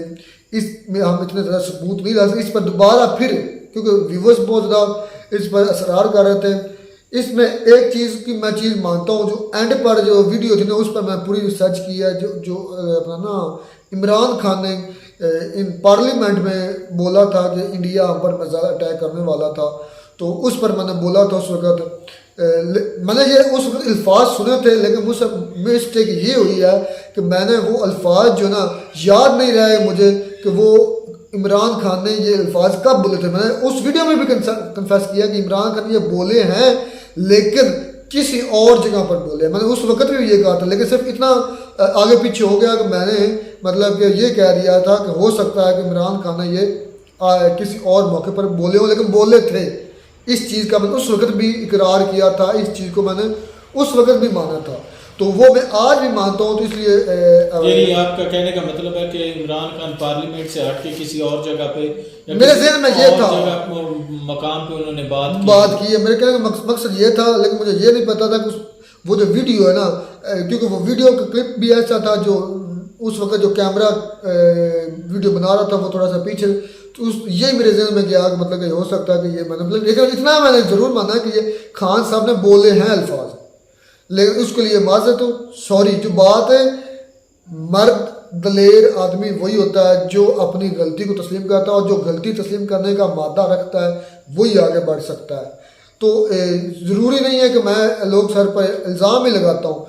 इसमें हम इतने ज़्यादा सबूत नहीं ला सकते इस पर दोबारा फिर, क्योंकि व्यूवर्स बहुत ज़्यादा इस पर असरार कर रहे थे। इसमें एक चीज़ की मैं चीज़ मानता हूँ, जो एंड पर जो वीडियो थी ना उस पर मैं पूरी रिसर्च की है, जो अपना ना इमरान खान ने इन पार्लियामेंट में बोला था कि इंडिया हम पर मिसाइल अटैक करने वाला था, तो उस पर मैंने बोला था उस वक्त, मैंने ये उस वक्त अल्फाज सुने थे, लेकिन मुझसे मिस्टेक ये हुई है कि मैंने वो अल्फाज जो ना याद नहीं रहे मुझे कि वो इमरान खान ने ये अल्फाज कब बोले थे। मैंने उस वीडियो में भी कन्फेस किया कि इमरान खान ये बोले हैं लेकिन किसी और जगह पर बोले, मैंने उस वक्त भी ये कहा था, लेकिन सिर्फ इतना आगे पीछे हो गया कि मैंने मतलब कि ये कह दिया था कि हो सकता है कि इमरान खान ने ये किसी और मौके पर बोले हो, लेकिन बोले थे। इस चीज़ का मैंने उस वक्त भी इकरार किया था, इस चीज़ को मैंने उस वक्त भी माना था, तो वो मैं आज भी मानता हूँ। तो इसलिए ये आपका कहने का मतलब है कि इमरान खान पार्लियामेंट से हट के किसी और जगह पे, मेरे ज़हन में ये था मकाम पे उन्होंने बात की है। मेरे कहने का मकसद ये था, लेकिन मुझे ये नहीं पता था कि वो जो वीडियो है ना, क्योंकि वो वीडियो का क्लिप भी ऐसा था जो उस वक्त जो कैमरा वीडियो बना रहा था वो थोड़ा सा पीछे, तो ये मेरे जहन में गया कि मतलब हो सकता है कि ये मैंने मतलब, लेकिन इतना मैंने ज़रूर माना कि ये खान साहब ने बोले हैं अल्फाज, लेकिन उसके लिए माज़रत हो, सॉरी। जो बात है मर्द दलेर आदमी वही होता है जो अपनी गलती को तस्लीम करता है, और जो गलती तस्लीम करने का मादा रखता है वही आगे बढ़ सकता है। तो ज़रूरी नहीं है कि मैं लोग सर पर इल्ज़ाम ही लगाता हूँ।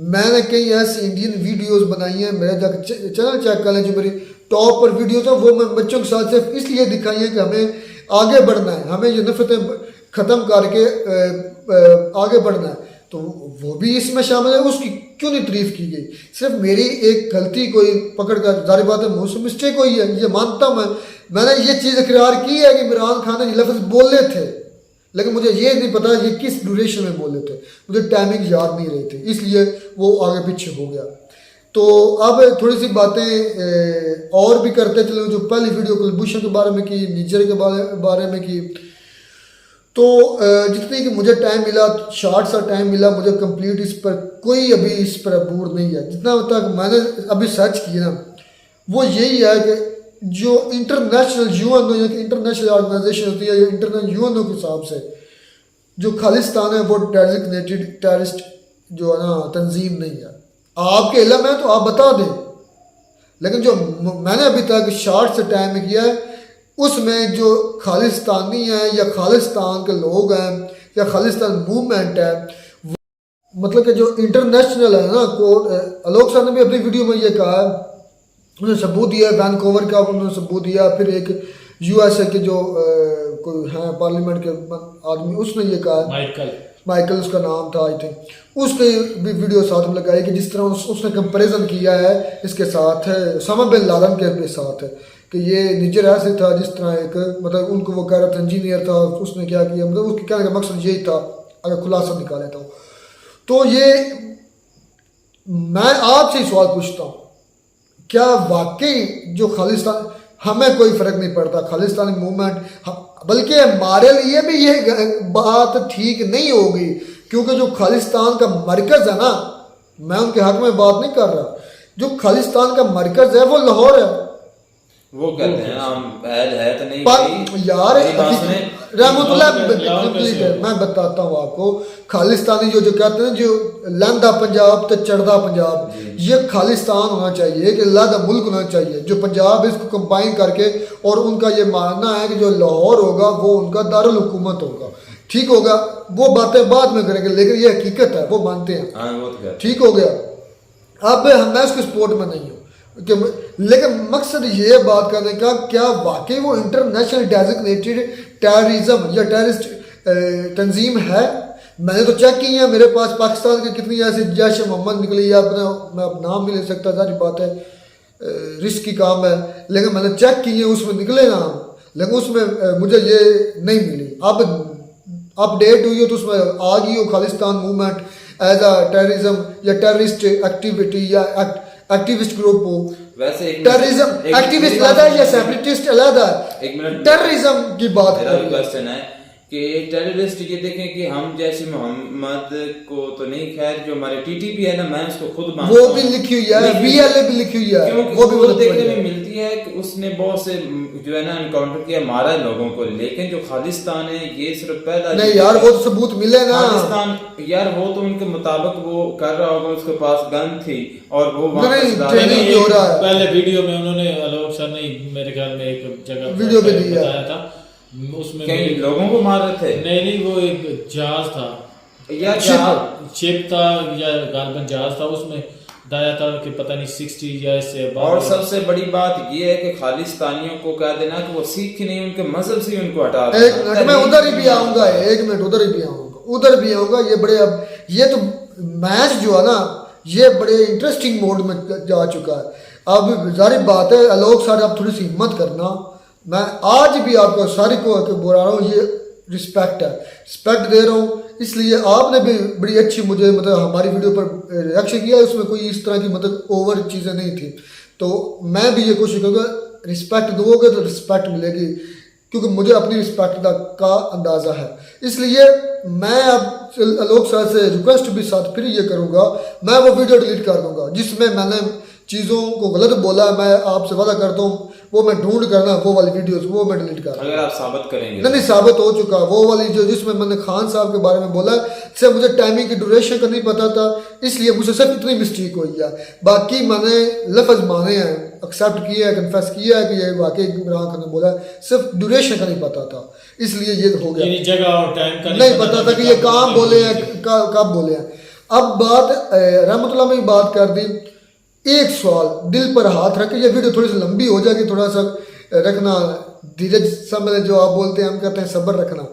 मैंने कई ऐसी इंडियन वीडियोस बनाई हैं, मेरे जाकर चैनल चेक कर लें, जो मेरी टॉप पर वीडियोस हैं वो मैं बच्चों के साथ सिर्फ इसलिए दिखाई है कि हमें आगे बढ़ना है, हमें ये नफ़रतें ख़त्म करके आगे बढ़ना है, तो वो भी इसमें शामिल है। उसकी क्यों नहीं तारीफ़ की गई? सिर्फ मेरी एक गलती कोई पकड़ कर, जारी बात है मुझसे मिस्टेक हुई है, ये मानता हूँ मैंने ये चीज़ इकरार की है कि इमरान खान ने ये लफ्ज़ बोले थे, लेकिन मुझे ये नहीं पता ये किस ड्यूरेशन में बोले थे, मुझे टाइमिंग याद नहीं रही थी, इसलिए वो आगे पीछे हो गया। तो अब थोड़ी सी बातें और भी करते चले। जो पहली वीडियो कुलभूषण के बारे में की, निज्जर के बारे में की, तो जितनी कि मुझे टाइम मिला, शॉर्ट सा टाइम मिला मुझे कंप्लीट, इस पर कोई अभी इस पर अबूर नहीं है। जितना तक मैंने अभी सर्च किया ना वो यही है कि जो इंटरनेशनल यूएनओ या इंटरनेशनल ऑर्गेनाइजेशन होती है, इंटरनेशनल यूएनओ के हिसाब से जो खालिस्तान है वो डेजिग्नेटेड टेररिस्ट जो है ना तंजीम नहीं है। आपके इल्म है तो आप बता दें, लेकिन जो मैंने अभी तक शॉर्ट से टाइम में किया है उसमें जो खालिस्तानी है या खालिस्तान के लोग हैं या खालिस्तान मूवमेंट है, मतलब कि जो इंटरनेशनल है ना, को आलोक सर ने भी अपनी वीडियो में ये कहा है, उन्होंने सबूत दिया, वैनकूवर का उन्होंने सबूत दिया, फिर एक यूएसए के जो कोई हैं पार्लियामेंट के आदमी उसने ये कहा माइकल उसका नाम था आई थिंक, उसके भी वीडियो साथ में लगाई कि जिस तरह उसने कंपैरिजन किया है इसके साथ उसामा बिन लादेन के भी साथ कि ये निजर ऐसे था जिस तरह एक मतलब उनको वो कह रहा था इंजीनियर था, उसने क्या किया, मतलब उसके कहने का मकसद यही था अगर खुलासा निकाले तो ये मैं आपसे ही सवाल पूछता हूँ, क्या वाकई जो खालिस्तान, हमें कोई फर्क नहीं पड़ता खालिस्तानी मूवमेंट, बल्कि हमारे लिए भी ये बात ठीक नहीं होगी क्योंकि जो खालिस्तान का मरकज़ है ना, मैं उनके हक में बात नहीं कर रहा, जो खालिस्तान का मरकज़ है वो लाहौर है। वो कहते हैं हम है तो नहीं पर यार रहमतुल्लाह मैं बताता हूँ आपको, खालिस्तानी जो कहते हैं जो लंदा पंजाब तो चढ़दा पंजाब, ये खालिस्तान होना चाहिए कि लंदा मुल्क होना चाहिए, जो पंजाब इसको कंबाइन करके, और उनका ये मानना है कि जो लाहौर होगा वो उनका दारुल हुकूमत होगा, ठीक होगा, वो बातें बाद में करेंगे लेकिन ये हकीकत है, वो मानते हैं, ठीक हो गया। अब मैं उसके सपोर्ट में नहीं हूँ लेकिन मकसद ये बात करने का, क्या वाकई वो इंटरनेशनल डेजिग्नेटेड टेररिज्म या टेररिस्ट तंजीम है? मैंने तो चेक की है, मेरे पास पाकिस्तान की कितनी ऐसी जैश मोहम्मद निकली है, अपना मैं अब नाम भी ले सकता, सारी बात है, रिस्क की काम है, लेकिन मैंने चेक की है, उसमें निकले नाम, लेकिन उसमें मुझे ये नहीं मिली। अब अपडेट हुई हो तो उसमें आ गई हो Khalistan movement as a terrorism या टेररिस्ट एक्टिविटी या एक्टिविस्ट ग्रुप हो। वैसे टेररिज्म एक्टिविस्ट अलग है या सेपरेटिस्ट अलग है? टेररिज्म की बात मेरा भी क्वेश्चन है कि टेररिस्ट ये देखें कि हम जैसे मोहम्मद को तो नहीं, खैर जो हमारे टीटीपी है ना, मैं उसको खुद मानता वो भी लिखी हुई है, बीएलए भी लिखी हुई है, वो भी वो देखने में मिलती है कि उसने बहुत से जो है ना एनकाउंटर किया, मारा लोगों को, लेकिन जो खालिस्तान है ये सिर्फ पहला नहीं यार, वो तो सबूत मिले ना, खालिस्तान यार वो तो उनके मुताबिक वो कर रहा होगा, उसके पास गन थी और वो ट्रेनिंग हो रहा है। पहले वीडियो में उन्होंने आलोक सर ने मेरे ख्याल में एक जगह वीडियो भी बताया था, उसमें कई लोगों को मार रहे थे। नहीं वो एक जहाज था या शिप था या गालबन जहाज था, उसमें दाया था कि पता नहीं 60 या इससे। और सबसे बड़ी बात ये है कि खालिस्तानियों को कह देना कि वो सिख नहीं, उनके मजहब से उनको हटा देना। एक मिनट मैं उधर ही भी आऊंगा, एक मिनट उधर भी आऊंगा, ये बड़े, अब ये तो मैच जो है ना ये बड़े इंटरेस्टिंग मोड में जा चुका है। अब जारी बात है आलोक सर, आप थोड़ी सी हिम्मत करना, मैं आज भी आपको सारी को बोल रहा हूँ, ये रिस्पेक्ट है, रिस्पेक्ट दे रहा हूँ, इसलिए आपने भी बड़ी अच्छी मुझे मतलब हमारी वीडियो पर रिएक्शन किया, उसमें कोई इस तरह की मतलब ओवर चीज़ें नहीं थी, तो मैं भी ये कोशिश करूँगा, रिस्पेक्ट दोगे तो रिस्पेक्ट मिलेगी, क्योंकि मुझे अपनी रिस्पेक्ट का अंदाज़ा है। इसलिए मैं अब आलोक सर से रिक्वेस्ट भी साथ फिर ये करूँगा, मैं वो वीडियो डिलीट कर दूँगा जिसमें मैंने चीज़ों को गलत बोला, मैं आपसे वादा करता हूँ वो मैं ढूंढ करना, वो वाली वीडियोस वो मैं डिलीट कर, अगर आप साबित करेंगे। नहीं साबित हो चुका, वो वाली जो जिसमें मैंने खान साहब के बारे में बोला, से मुझे टाइमिंग की ड्यूरेशन का नहीं पता था, इसलिए मुझे सिर्फ इतनी मिस्टेक हुई है, बाकी मैंने लफ्ज़ माने हैं, एक्सेप्ट किया है, कन्फेस किया है कि ये वाकई इमरान खान ने बोला, सिर्फ ड्यूरेशन का नहीं पता था, इसलिए ये हो गया, जगह और टाइम का नहीं पता था कि ये काम बोले हैं कब बोले हैं। अब बात रहमतुल्लाह में बात कर दी, एक सवाल दिल पर हाथ रख के, ये वीडियो थोड़ी सी लंबी हो जाएगी, थोड़ा सा रखना धीरज, समय जो आप बोलते हैं हम कहते हैं सब्र रखना,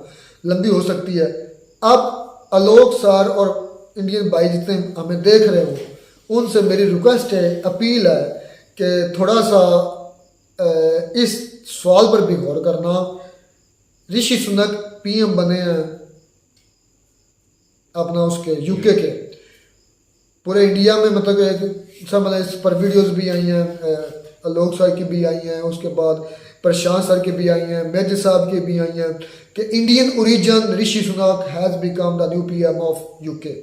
लंबी हो सकती है। अब आलोक सर और इंडियन भाई जितने हमें देख रहे हो उनसे मेरी रिक्वेस्ट है, अपील है कि थोड़ा सा इस सवाल पर भी गौर करना। ऋषि सुनक पीएम बने हैं अपना उसके यूके के, पूरे इंडिया में मतलब सब इस पर वीडियोस भी आई हैं, आलोक सर की भी आई हैं, उसके बाद प्रशांत सर की भी आई हैं, मेजर साहब की भी आई हैं कि Indian origin Rishi Sunak has become the new PM of UK,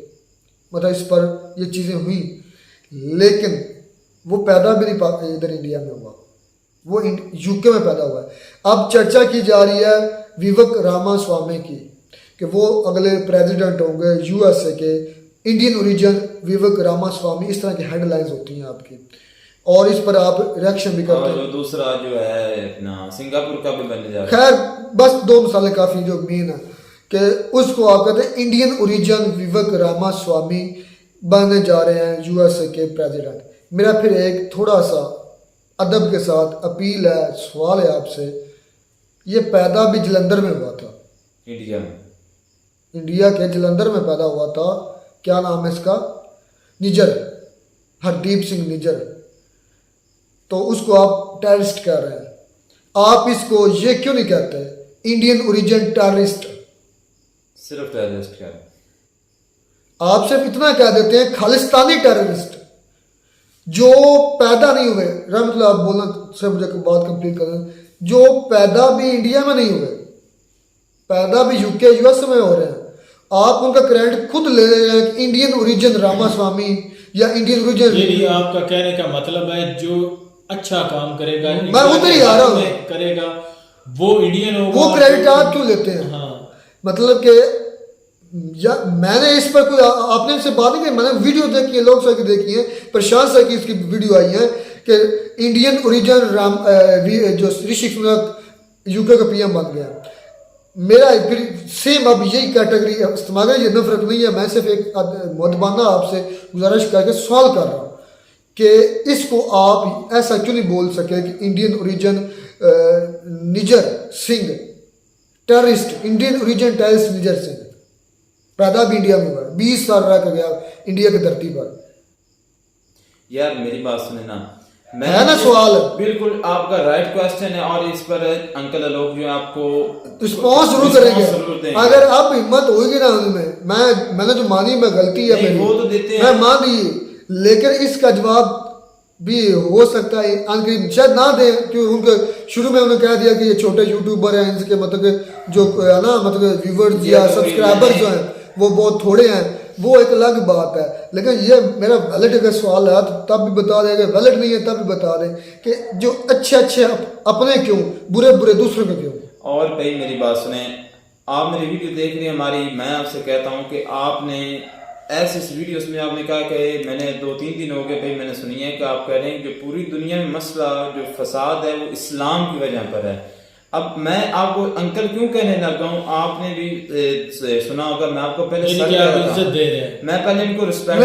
मतलब इस पर ये चीज़ें हुई, लेकिन वो पैदा भी नहीं इधर इंडिया में हुआ, वो यूके में पैदा हुआ है। अब चर्चा की जा रही है विवेक रामास्वामी की कि वो अगले प्रेसिडेंट होंगे यूएसए के, इंडियन ओरिजिन विवेक रामास्वामी, इस तरह की हेडलाइंस होती हैं आपकी, और इस पर आप रिएक्शन भी करते हैं। दूसरा जो है अपना सिंगापुर का भी बनने जा रहा है, खैर बस दो मिसालें काफ़ी जो मेन है कि उसको आप कहते हैं इंडियन ओरिजिन विवेक रामास्वामी बनने जा रहे हैं यूएसए के प्रेसिडेंट। मेरा फिर एक थोड़ा सा अदब के साथ अपील है, सवाल है आपसे, ये पैदा भी जलंधर में हुआ था, इंडिया के जलंधर में पैदा हुआ था, क्या नाम है इसका, निज्जर, हरदीप सिंह निज्जर, तो उसको आप टेररिस्ट कह रहे हैं। आप इसको ये क्यों नहीं कहते इंडियन ओरिजिन टेररिस्ट? सिर्फ टेररिस्ट का आप सिर्फ इतना कह देते हैं खालिस्तानी टेररिस्ट, जो पैदा नहीं हुए, मतलब आप बोलना से मुझे बात कंप्लीट करें, जो पैदा भी इंडिया में नहीं हुए, पैदा भी यूके यूएस में हो रहे हैं, आप उनका क्रेडिट खुद ले रहे हैं कि इंडियन ओरिजिन रामास्वामी या इंडियन ओरिजिन। ये आपका कहने का मतलब है जो अच्छा काम करेगा, मैं उधर ही आ रहा हूँ, करेगा वो इंडियन होगा, वो क्रेडिट आप क्यों लेते हैं? हाँ। मतलब कि या मैंने इस पर कोई आपने इनसे बात नहीं की, मैंने वीडियो देखी है, लोग सर की देखी है, प्रशांत सर की इसकी वीडियो आई है कि इंडियन ओरिजिन जो ऋषि सुनक यूके का पीएम बन गया। मेरा फिर सेम अब यही कैटेगरी इस्तेमाल है, ये नफरत नहीं है, मैं सिर्फ एक मुदबाना आपसे गुजारिश करके सवाल कर रहा हूँ कि इसको आप ऐसा क्यों नहीं बोल सके कि Indian origin Nijjar Singh terrorist, Indian origin terrorist Nijjar Singh पैदा भी इंडिया में हुआ, 20 साल रह कर गया इंडिया की धरती पर। यार मेरी बात सुने ना, है ना सवाल? बिल्कुल आपका राइट क्वेश्चन है और इस पर अंकल आलोक जो आपको रिस्पॉन्स जरूर करेंगे। अगर अब हिम्मत होगी ना उनमें, मैंने जो मानी मैं गलती है मेरी, वो तो देते हैं, मैं मान ली, लेकिन इसका जवाब भी हो सकता है अनकरीब शायद ना दें, क्योंकि उनके शुरू में उन्होंने कह दिया कि ये छोटे यूट्यूबर हैं, इनके मतलब जो है ना, मतलब व्यूवर्स या सब्सक्राइबर जो हैं वो बहुत थोड़े हैं, वो एक अलग बात है। लेकिन ये मेरा वैलिड का सवाल है तब भी बता दें, अगर वैलिड नहीं है तब भी बता दें कि जो अच्छे अपने क्यों, बुरे बुरे दूसरों के क्यों। और भाई मेरी बात सुने, आप मेरी वीडियो देख रहे हैं हमारी, मैं आपसे कहता हूं कि आपने ऐसे इस वीडियोस में आपने कहा कि मैंने 2-3 दिन हो गए भाई मैंने सुनी है कि आप कह रहे हैं जो पूरी दुनिया में मसला जो फसाद है वो इस्लाम की वजह पर है। अब मैं आपको अंकल क्यों कहने लगा हूँ, आपने भी सुना होगा, मैं आपको पहले सर कह रहा था, मैं पहले इनको रिस्पेक्ट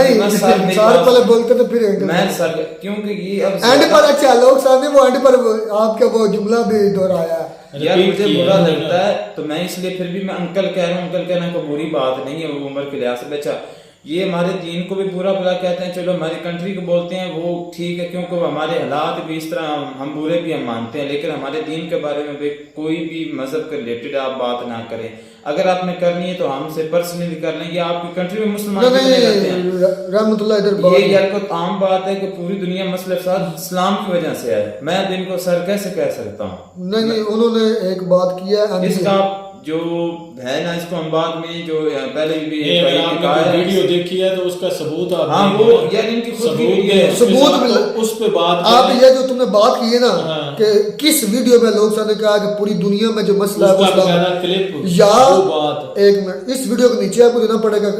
पहले बोलते तो फिर मैं सर, क्योंकि ये अब एंड पर अच्छा लोग सामने वो एंड पर आपका वो जुमला भी दोहराया यार, मुझे बुरा लगता है तो मैं इसलिए फिर भी मैं अंकल कह रहा हूँ, अंकल कहना कोई बुरी बात नहीं है, वो उम्र के लिहाज से अच्छा ये हमारे दीन को भी बुरा भला कहते हैं, चलो हमारी कंट्री को बोलते हैं वो ठीक है, क्योंकि हमारे हालात भी इस तरह हम बुरे भी हम मानते हैं, लेकिन हमारे दीन के बारे में भी कोई भी मजहब के रिलेटेड आप बात ना करें। अगर आपने करनी है तो हमसे पर्सनली कर लें, या आपकी कंट्री में मुसलमान ये यार कोई आम बात है कि पूरी दुनिया मसले फसाद इस्लाम की वजह से है, मैं दिन को सर कैसे कह सकता हूँ? नहीं, उन्होंने एक बात किया इसका जो है ना, इसको हम बाद में जो पहले भी वीडियो देखी है तो उसका सबूत आप, हाँ वो यार इनकी सबूत उस पे बात आप ये जो तुमने बात की है ना कि किस वीडियो में लोग ने कहा कि पूरी दुनिया में जो मसला है क्लिप या एक मिनट, इस वीडियो के नीचे आपको देना पड़ेगा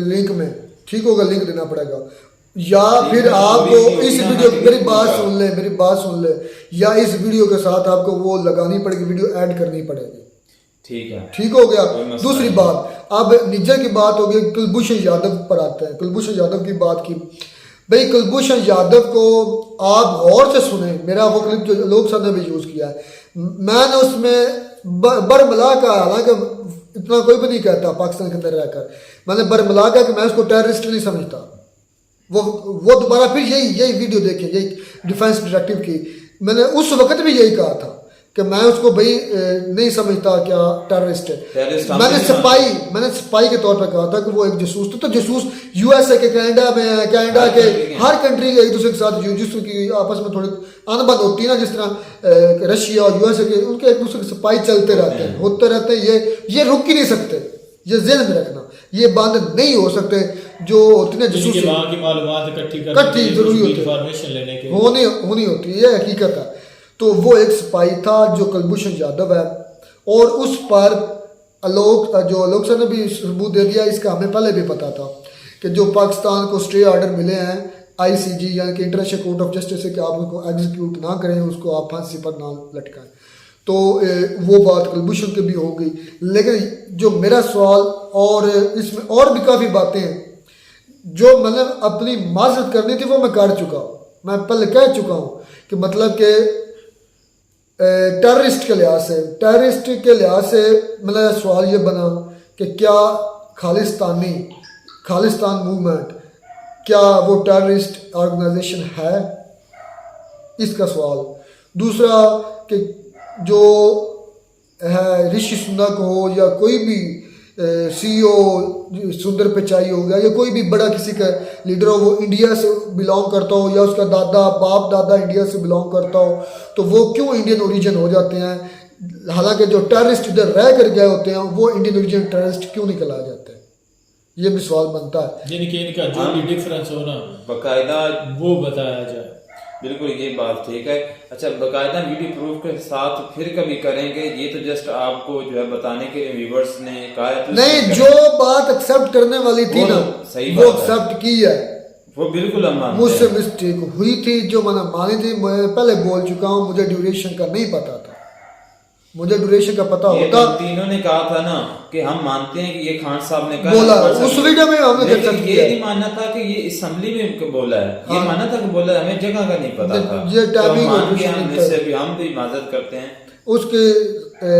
लिंक में, ठीक होगा, लिंक देना पड़ेगा, या फिर आपको इस वीडियो मेरी बात सुन ले, या इस वीडियो के साथ आपको वो लगानी पड़ेगी, वीडियो ऐड करनी पड़ेगी, ठीक है, ठीक हो गया। दूसरी बात, अब निज्जर की बात हो गई, कुलभूषण यादव पर आते हैं। कुलभूषण यादव की बात की, भाई कुलभूषण यादव को आप गौर से सुने, मेरा वो क्लिप जो लोग सब ने भी यूज किया है, मैंने उसमें बरमला का, हालांकि इतना कोई भी नहीं कहता पाकिस्तान के अंदर रहकर, मैंने बरमला का कि मैं उसको टेररिस्ट नहीं समझता। वो दोबारा फिर यही वीडियो देखे, यही डिफेंस डायरेक्टिव की, मैंने उस वक्त भी यही कहा था कि मैं उसको भाई नहीं समझता क्या टेररिस्ट है। मैंने सिपाही के तौर पर कहा था कि वो एक जासूस तो जासूस यूएसए के, कनाडा में, कनाडा के हर कंट्री के एक दूसरे के साथ जिसकी आपस में थोड़ी अनबन होती है ना, जिस तरह रशिया और यूएसए के, उनके एक दूसरे के सिपाही चलते रहते हैं, होते रहते हैं, ये रुक ही नहीं सकते, ये ज़हन में रखना, ये बंद नहीं हो सकते जो होती है जासूस की मालूमात इकट्ठी जरूरी होती है, होनी होती है, ये हकीकत है। तो वो एक सिपाही था जो कुलभूषण यादव है, और उस पर आलोक सर ने भी सबूत दे दिया, इसका हमें पहले भी पता था कि जो पाकिस्तान को स्टे ऑर्डर मिले हैं ICJ यानी कि इंटरनेशनल कोर्ट ऑफ जस्टिस से कि आप उनको एग्जीक्यूट ना करें, उसको आप फांसी पर ना लटकाएं, तो वो बात कुलभूषण की भी हो गई। लेकिन जो मेरा सवाल, और इसमें और भी काफ़ी बातें हैं जो मतलब अपनी माजरत करनी थी वो मैं कर चुका हूँ, मैं पहले कह चुका हूँ कि मतलब कि टेररिस्ट के लिहाज से मेरा सवाल ये बना कि क्या खालिस्तान मूवमेंट क्या वो टेररिस्ट ऑर्गेनाइजेशन है, इसका सवाल। दूसरा कि जो है ऋषि सुनक हो या कोई भी CEO सुंदर पिचाई हो गया या कोई भी बड़ा किसी का लीडर हो, वो इंडिया से बिलोंग करता हो या उसका बाप दादा इंडिया से बिलोंग करता हो, तो वो क्यों इंडियन ओरिजिन हो जाते हैं? हालांकि जो टेररिस्ट इधर रह कर गए होते हैं वो इंडियन ओरिजिन टेररिस्ट क्यों निकल आ जाते हैं? ये भी सवाल बनता है। यानी कि इनका जो भी डिफरेंस हो ना बाकायदा वो बताया जाए। बिल्कुल ये बात ठीक है। अच्छा, बाकायदा वीडियो प्रूफ के साथ फिर कभी करेंगे, ये तो जस्ट आपको जो है बताने के लिए व्यूवर्स ने कहा है। तो नहीं, जो बात एक्सेप्ट करने वाली थी ना सही वो एक्सेप्ट की है, वो बिल्कुल हम मानते मुझसे हैं। मिस्टेक हुई थी जो मैंने मानी थी। मैं पहले बोल चुका हूँ, मुझे ड्यूरेशन का नहीं पता था, मुझे ड्यूरेशन का पता ये होता। तो तीनों ने कहा था ना कि हम मानते हैं कि ये खान साहब ने कहा बोला उस वीडियो में हमने लेकिन ये नहीं मानना था कि ये असेंबली में बोला है, ये माना था कि बोला है, हमें जगह का नहीं पता था। ये तो टाइमिंग मान के हम भी माजरत करते हैं। उसके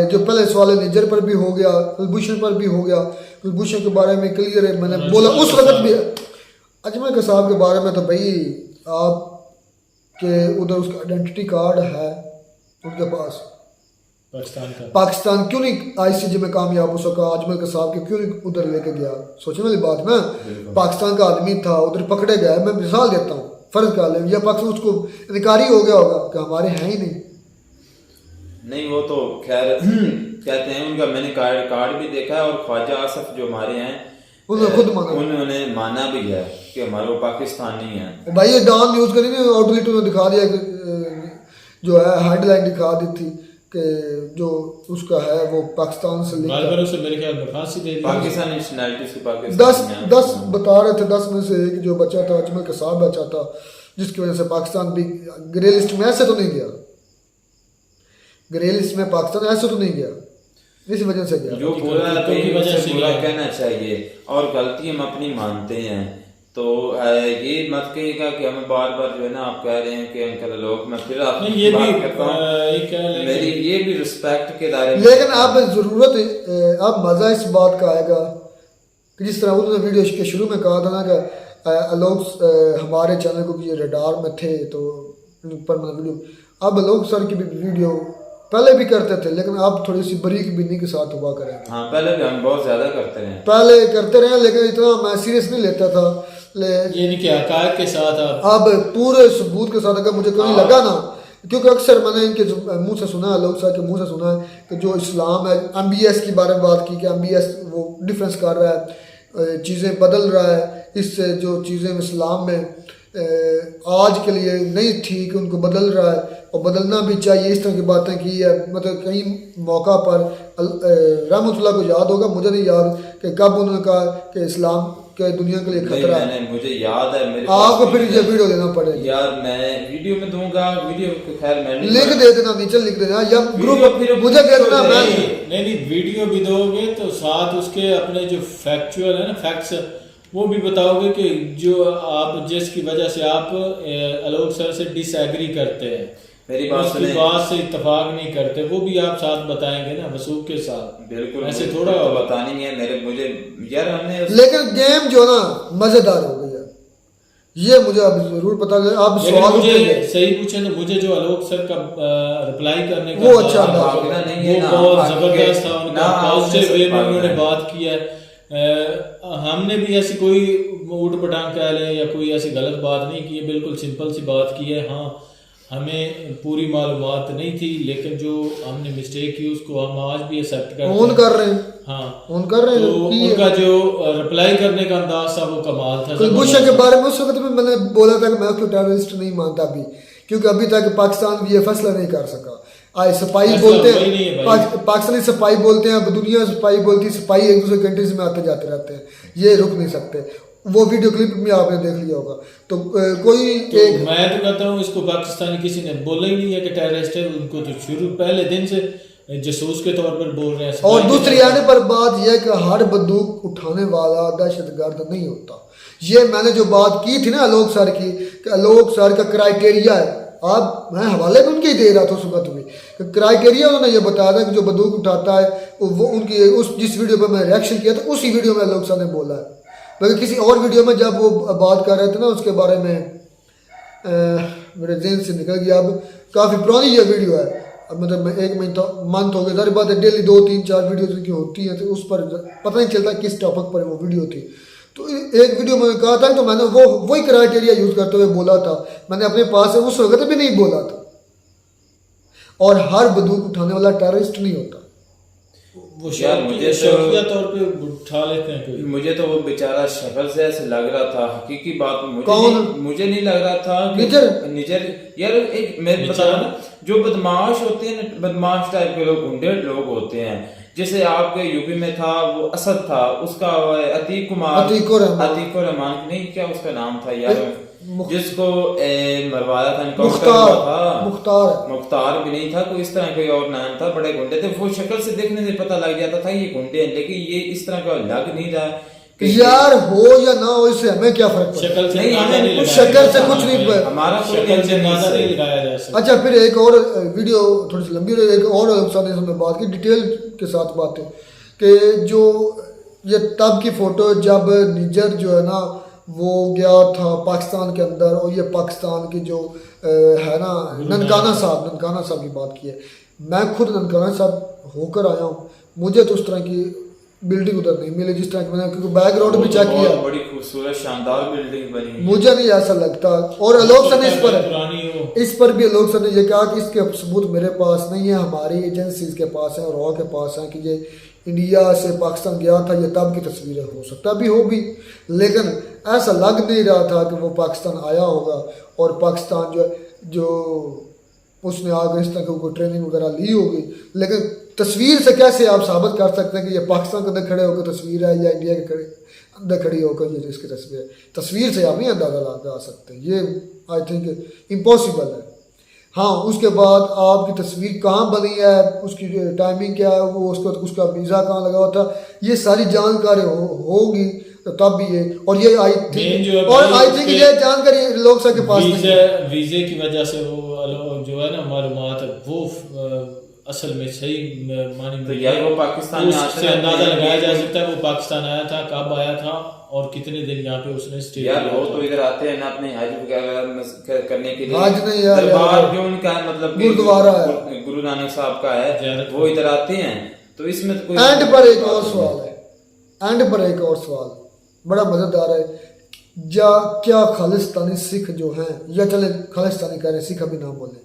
जो पहले सवाल निजर पर भी हो गया, कुलभूषण पर भी हो गया, कुलभूषण के बारे में क्लियर है, मैंने बोला उस वक्त भी। अजमल साहब के बारे में तो भाई आपके उधर उसका आइडेंटिटी कार्ड है उनके पास, पाकिस्तान क्यों नहीं ICJ में कामयाब हो सका? अजमल का साहब के क्यों नहीं उधर लेके गया? सोचने वाली बात ना, पाकिस्तान का आदमी था, उधर पकड़े गए। मैं मिसाल देता हूँ, फर्ज कर ले या पाकिस्तान उसको अधिकारी हो गया होगा कि हमारे हैं ही नहीं। वो तो खैर कहते हैं उनका, मैंने कार्ड भी देखा है और ख्वाजा आसफ जो हमारे हैं उन्होंने खुद माना, उन्होंने माना भी है कि हमारे वो पाकिस्तानी है। भाई ये डॉन न्यूज का नहीं आउटलेट उन्होंने दिखा दिया कि जो है हेडलाइन दिखा दी थी कि जो उसका है वो पाकिस्तान से मेरे ख्याल में फांसी दे दी, पाकिस्तानी नेशनैलिटी से पाकिस्तान 10 बता रहे थे, 10 में से एक जो बचा था अजमल का साहब बचा था, जिसकी वजह से पाकिस्तान भी ग्रे लिस्ट में ऐसे तो नहीं गया, ग्रे लिस्ट में पाकिस्तान ऐसे तो नहीं गया, इसी वजह से गया। जो पूरा बुरा कहना चाहिए और गलती हम अपनी मानते हैं, तो ये मत कहिएगा कि हमें बार बार जो है ना आप कह रहे हैं कि अंकल लोग, मैं फिर आप ये भी करता हूँ, मेरी ये भी रिस्पेक्ट के दायरे में। लेकिन अब जरूरत अब मजा इस बात का आएगा कि जिस तरह उन्होंने वीडियो के शुरू में कहा था ना कि लोग हमारे चैनल को ये रडार में थे तो पर वीडियो, अब लोग सर की भी वीडियो पहले भी करते थे लेकिन अब थोड़ी सी बारीक बीनी के साथ हुआ करेंगे। हाँ, पहले भी हम बहुत ज्यादा पहले करते रहे लेकिन इतना मैं सीरियस नहीं लेता था। ये नहीं कि हकायत के साथ अब पूरे सबूत के साथ अगर मुझे कहीं लगा ना, क्योंकि अक्सर मैंने इनके मुंह से सुना है, लोग साहब के मुंह से सुना है कि जो इस्लाम है, MBS के बारे में बात की कि MBS वो डिफरेंस कर रहा है, चीज़ें बदल रहा है, इससे जो चीज़ें इस्लाम में आज के लिए नहीं थी कि उनको बदल रहा है और बदलना भी चाहिए, इस तरह की बातें की है। मतलब कई मौका पर रहमतुल्लाह को याद होगा, मुझे नहीं याद कि कब उन्होंने कहा कि इस्लाम के दुनिया के लिए खतरा है। मुझे याद है, मेरे आपको फिर ये वीडियो देना पड़ेगा यार, मैं वीडियो में दूंगा, वीडियो को खैर मैं लिख दे देना, नीचे लिख देना या ग्रुप मुझे दे देना। नहीं वीडियो भी दोगे तो साथ उसके अपने जो फैक्चुअल है ना, फैक्ट्स वो भी बताओगे कि जो आप जिसकी वजह से आप आलोक सर से डिसएग्री करते हैं, मेरी बात उसकी बात से इत्तेफाक नहीं करते, वो भी आप साथ बताएंगे ना वसूख के साथ। बिल्कुल, ऐसे थोड़ा बतानी है मुझे यार, हमने लेकिन गेम जो ना मजेदार हो गई है, ये मुझे अब जरूर पता है। आप सवाल मुझे सही पूछे तो मुझे जो आलोक सर का रिप्लाई करने का वो अच्छा नहीं है, वो बहुत जबरदस्त था, उनका पॉजिटिव वे में उन्होंने बात की है। हमने भी ऐसी कोई ऊट पटांग कह लें या कोई ऐसी गलत बात नहीं की है, बिल्कुल सिंपल सी बात की है। हाँ, हमें पूरी मालूमात नहीं थी लेकिन जो हमने मिस्टेक की उसको हम आज भी एक्सेप्ट कर रहे हैं। हाँ, कर रहे हैं। तो उनका जो रिप्लाई करने का अंदाज था वो कमाल था। कुलभूषण के बारे में उस वक्त में मैंने बोला था कि मैं उसको टेररिस्ट नहीं मानता अभी, क्योंकि अभी तक पाकिस्तान भी ये फैसला नहीं कर सका। सिपाही बोलते हैं, पाकिस्तानी सिपाही बोलते हैं, दुनिया सिपाही बोलती है, सिपाही एक दूसरे कंट्रीज में आते जाते रहते हैं, ये रुक नहीं सकते। वो वीडियो क्लिप में आपने देख लिया होगा। तो कोई एक मैं तो कहता हूँ इसको पाकिस्तानी किसी ने बोला ही नहीं है कि टेररिस्ट है, उनको तो शुरू पहले दिन से जसूस के तौर पर बोल रहे हैं। और दूसरी आने पर बात यह कि हर बंदूक उठाने वाला दहशतगर्द नहीं होता। ये मैंने जो बात की थी ना आलोक सर की, कि आलोक सर का क्राइटेरिया है, आप मैं हवाले में उनके ही दे रहा था उस वक्त भी क्राइटेरिया उन्होंने ये बताया था कि जो बंदूक उठाता है वो उनकी उस जिस वीडियो पर मैं रिएक्शन किया था उसी वीडियो में लोग साहब ने बोला है। लेकिन किसी और वीडियो में जब वो बात कर रहे थे ना उसके बारे में मेरे जेहन से निकल गया। अब काफ़ी पुरानी ये वीडियो है, अब मतलब एक मंथ हो गया। सारी बात है डेली 2 3 4 वीडियो की होती हैं तो उस पर पता नहीं चलता किस टॉपिक पर वो वीडियो थी। तो एक वीडियो में कहा था तो मैंने वही क्राइटेरिया यूज़ करते हुए बोला था। मैंने अपने पास से उस वक्त भी नहीं बोला था। और हर बंदूक उठाने वाला टेररिस्ट नहीं होता। वो मुझे शौकिया तौर पे उठा लेते हैं कोई। मुझे तो वो बेचारा शक्ल से ऐसे लग रहा था, हकीकी बात मुझे नहीं लग रहा था निजर यार। एक मैं बता रहा हूँ, जो बदमाश होते हैं, बदमाश टाइप के लोग, गुंडे लोग होते हैं। जैसे आपके यूपी में था वो असद था, उसका अतीकुर रहमान नहीं, क्या उसका नाम था यार, जिसको मरवाया था, मुख्तार भी नहीं था, कोई इस तरह कोई और नाम था। बड़े गुंडे थे, वो शक्ल से देखने से पता लग जाता था ये गुंडे हैं, लेकिन ये इस तरह का लग नहीं रहा यार। हो या ना हो इससे हमें क्या फर्क पड़ता है, शक्ल से कुछ नहीं, हमारा नहीं लगाया जा सकता। अच्छा फिर एक और वीडियो थोड़ी सी लंबी हो रही है, एक और हमने बात की डिटेल के साथ बातें कि जो ये तब की फोटो जब निजर जो है ना वो गया था पाकिस्तान के अंदर, और ये पाकिस्तान की जो है ना ननकाना साहब की बात की है। मैं खुद ननकाना साहब होकर आया हूँ, मुझे तो उस तरह की बिल्डिंग उधर नहीं मिली जिस तरह की मैंने, क्योंकि बैकग्राउंड भी चेक किया, बड़ी खूबसूरत शानदार बिल्डिंग बनी, मुझे नहीं ऐसा लगता। और आलोक सर ने इस पर भी आलोक सर ने ये कहा कि इसके सबूत मेरे पास नहीं है, हमारी एजेंसीज के पास है, रॉ के पास है कि ये इंडिया से पाकिस्तान गया था, ये तब की तस्वीरें हो सकता भी होगी, लेकिन ऐसा लग नहीं रहा था कि वो पाकिस्तान आया होगा। और पाकिस्तान जो उसने आगे इस तरह की ट्रेनिंग वगैरह ली होगी। लेकिन तस्वीर से कैसे आप साबित कर सकते हैं कि ये पाकिस्तान के अंदर खड़े होकर तस्वीर है या इंडिया के अंदर खड़ी होकर ये इसकी तस्वीर है? तस्वीर से आप नहीं अंदाज़ा लगा सकते, ये आई थिंक इम्पॉसिबल है। हाँ, उसके बाद आपकी तस्वीर कहाँ बनी है, उसकी टाइमिंग क्या है, वो उसका वीज़ा कहाँ लगा हुआ था, ये सारी जानकारी होगी तो तब भी ये। और ये आई थिंक ये जानकारी लोग सब के पास वीजे की वजह से वो जो है ना मालूमात वो असल में सही मानी तो यार वो पाकिस्तान से अंदाजा लगाया जा सकता है वो पाकिस्तान आया था, कब आया था और कितने दिन यहाँ पे उसने स्टे यार। वो तो इधर आते हैं ना अपने हज वगैरह करने के लिए, हज नहीं यार, दरबार जो उनका है मतलब गुरुद्वारा है, गुरु नानक साहब का है, वो इधर आते हैं। तो इसमें तो कोई एंड पर एक और सवाल बड़ा मजेदार है। क्या खालिस्तानी सिख जो हैं, या चले खालिस्तानी कह रहे हैं, सिख अभी नाम बोले,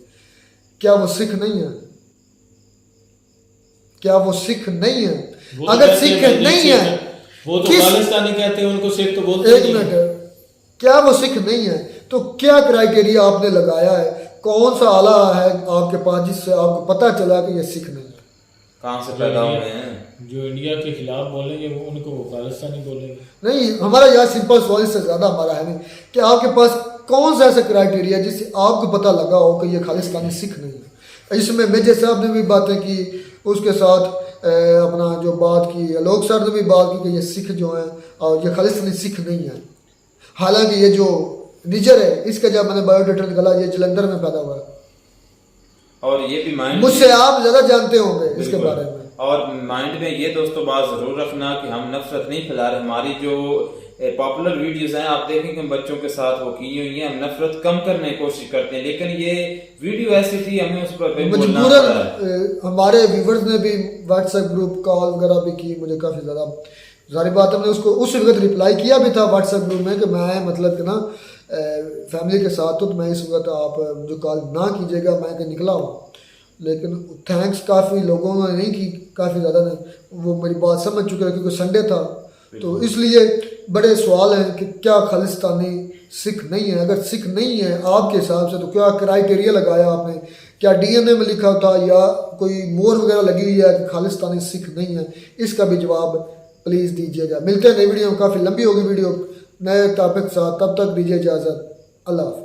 क्या वो सिख नहीं है? क्या वो सिख नहीं है? अगर सिख नहीं है, वो तो खालिस्तानी कहते हैं, उनको सिख तो बोलते हैं। एक मिनट, क्या वो सिख नहीं है तो क्या क्राइटेरिया आपने लगाया है? कौन सा आला है आपके पास जिससे आपको पता चला कि ये सिख नहीं है? कहाँ से पैदा हुए हैं? जो इंडिया के खिलाफ बोलेंगे वो उनको वो खालिस्तानी बोलेंगे। नहीं, हमारा यह सिंपल सवाल से ज़्यादा हमारा है नहीं कि आपके पास कौन सा ऐसा क्राइटेरिया जिससे आपको पता लगा हो कि ये खालिस्तानी सिख नहीं है। इसमें मेजर साहब ने भी बातें की, उसके साथ अपना जो बात की आलोक सर ने भी बात की कि ये सिख जो हैं और ये खालिस्तानी सिख नहीं है। हालांकि ये जो निजर है इसका जब मैंने बायोडाटा निकाला ये जलंधर में पैदा हुआ है, और ये भी माइंड मुझसे आप ज़्यादा जानते होंगे इसके बारे में। और माइंड में ये दोस्तों बात जरूर रखना कि हम नफरत नहीं फैला रहे। हमारी जो पॉपुलर वीडियोस हैं आप देखें कि बच्चों के साथ वो की हुई है, हम नफरत कम करने की कोशिश करते हैं, लेकिन ये वीडियो ऐसी थी हमें उस पर मजबूरन हमारे व्यूवर्स ने भी व्हाट्सएप ग्रुप कॉल वगैरह भी की, मुझे काफ़ी ज़्यादा जारी बात हमने उसको उस वक्त रिप्लाई किया भी था व्हाट्सएप ग्रुप में कि मैं मतलब कि ना फैमिली के साथ तो मैं इस वक्त आप मुझे कॉल ना कीजिएगा, मैं कि निकला हूँ। लेकिन थैंक्स काफ़ी लोगों ने नहीं की, काफ़ी ज़्यादा ने वो मेरी बात समझ चुके हैं क्योंकि संडे था, तो इसलिए बड़े सवाल हैं कि क्या खालिस्तानी सिख नहीं है? अगर सिख नहीं है आपके हिसाब से तो क्या क्राइटेरिया लगाया आपने? क्या डीएनए में लिखा था या कोई मोहर वगैरह लगी हुई है कि खालिस्तानी सिख नहीं है? इसका भी जवाब प्लीज़ दीजिएगा। मिलते हैं नई वीडियो में, काफ़ी लंबी होगी वीडियो नए टॉपिक के साथ, तब तक दीजिए इजाज़त। अल्लाह हाफ़िज़।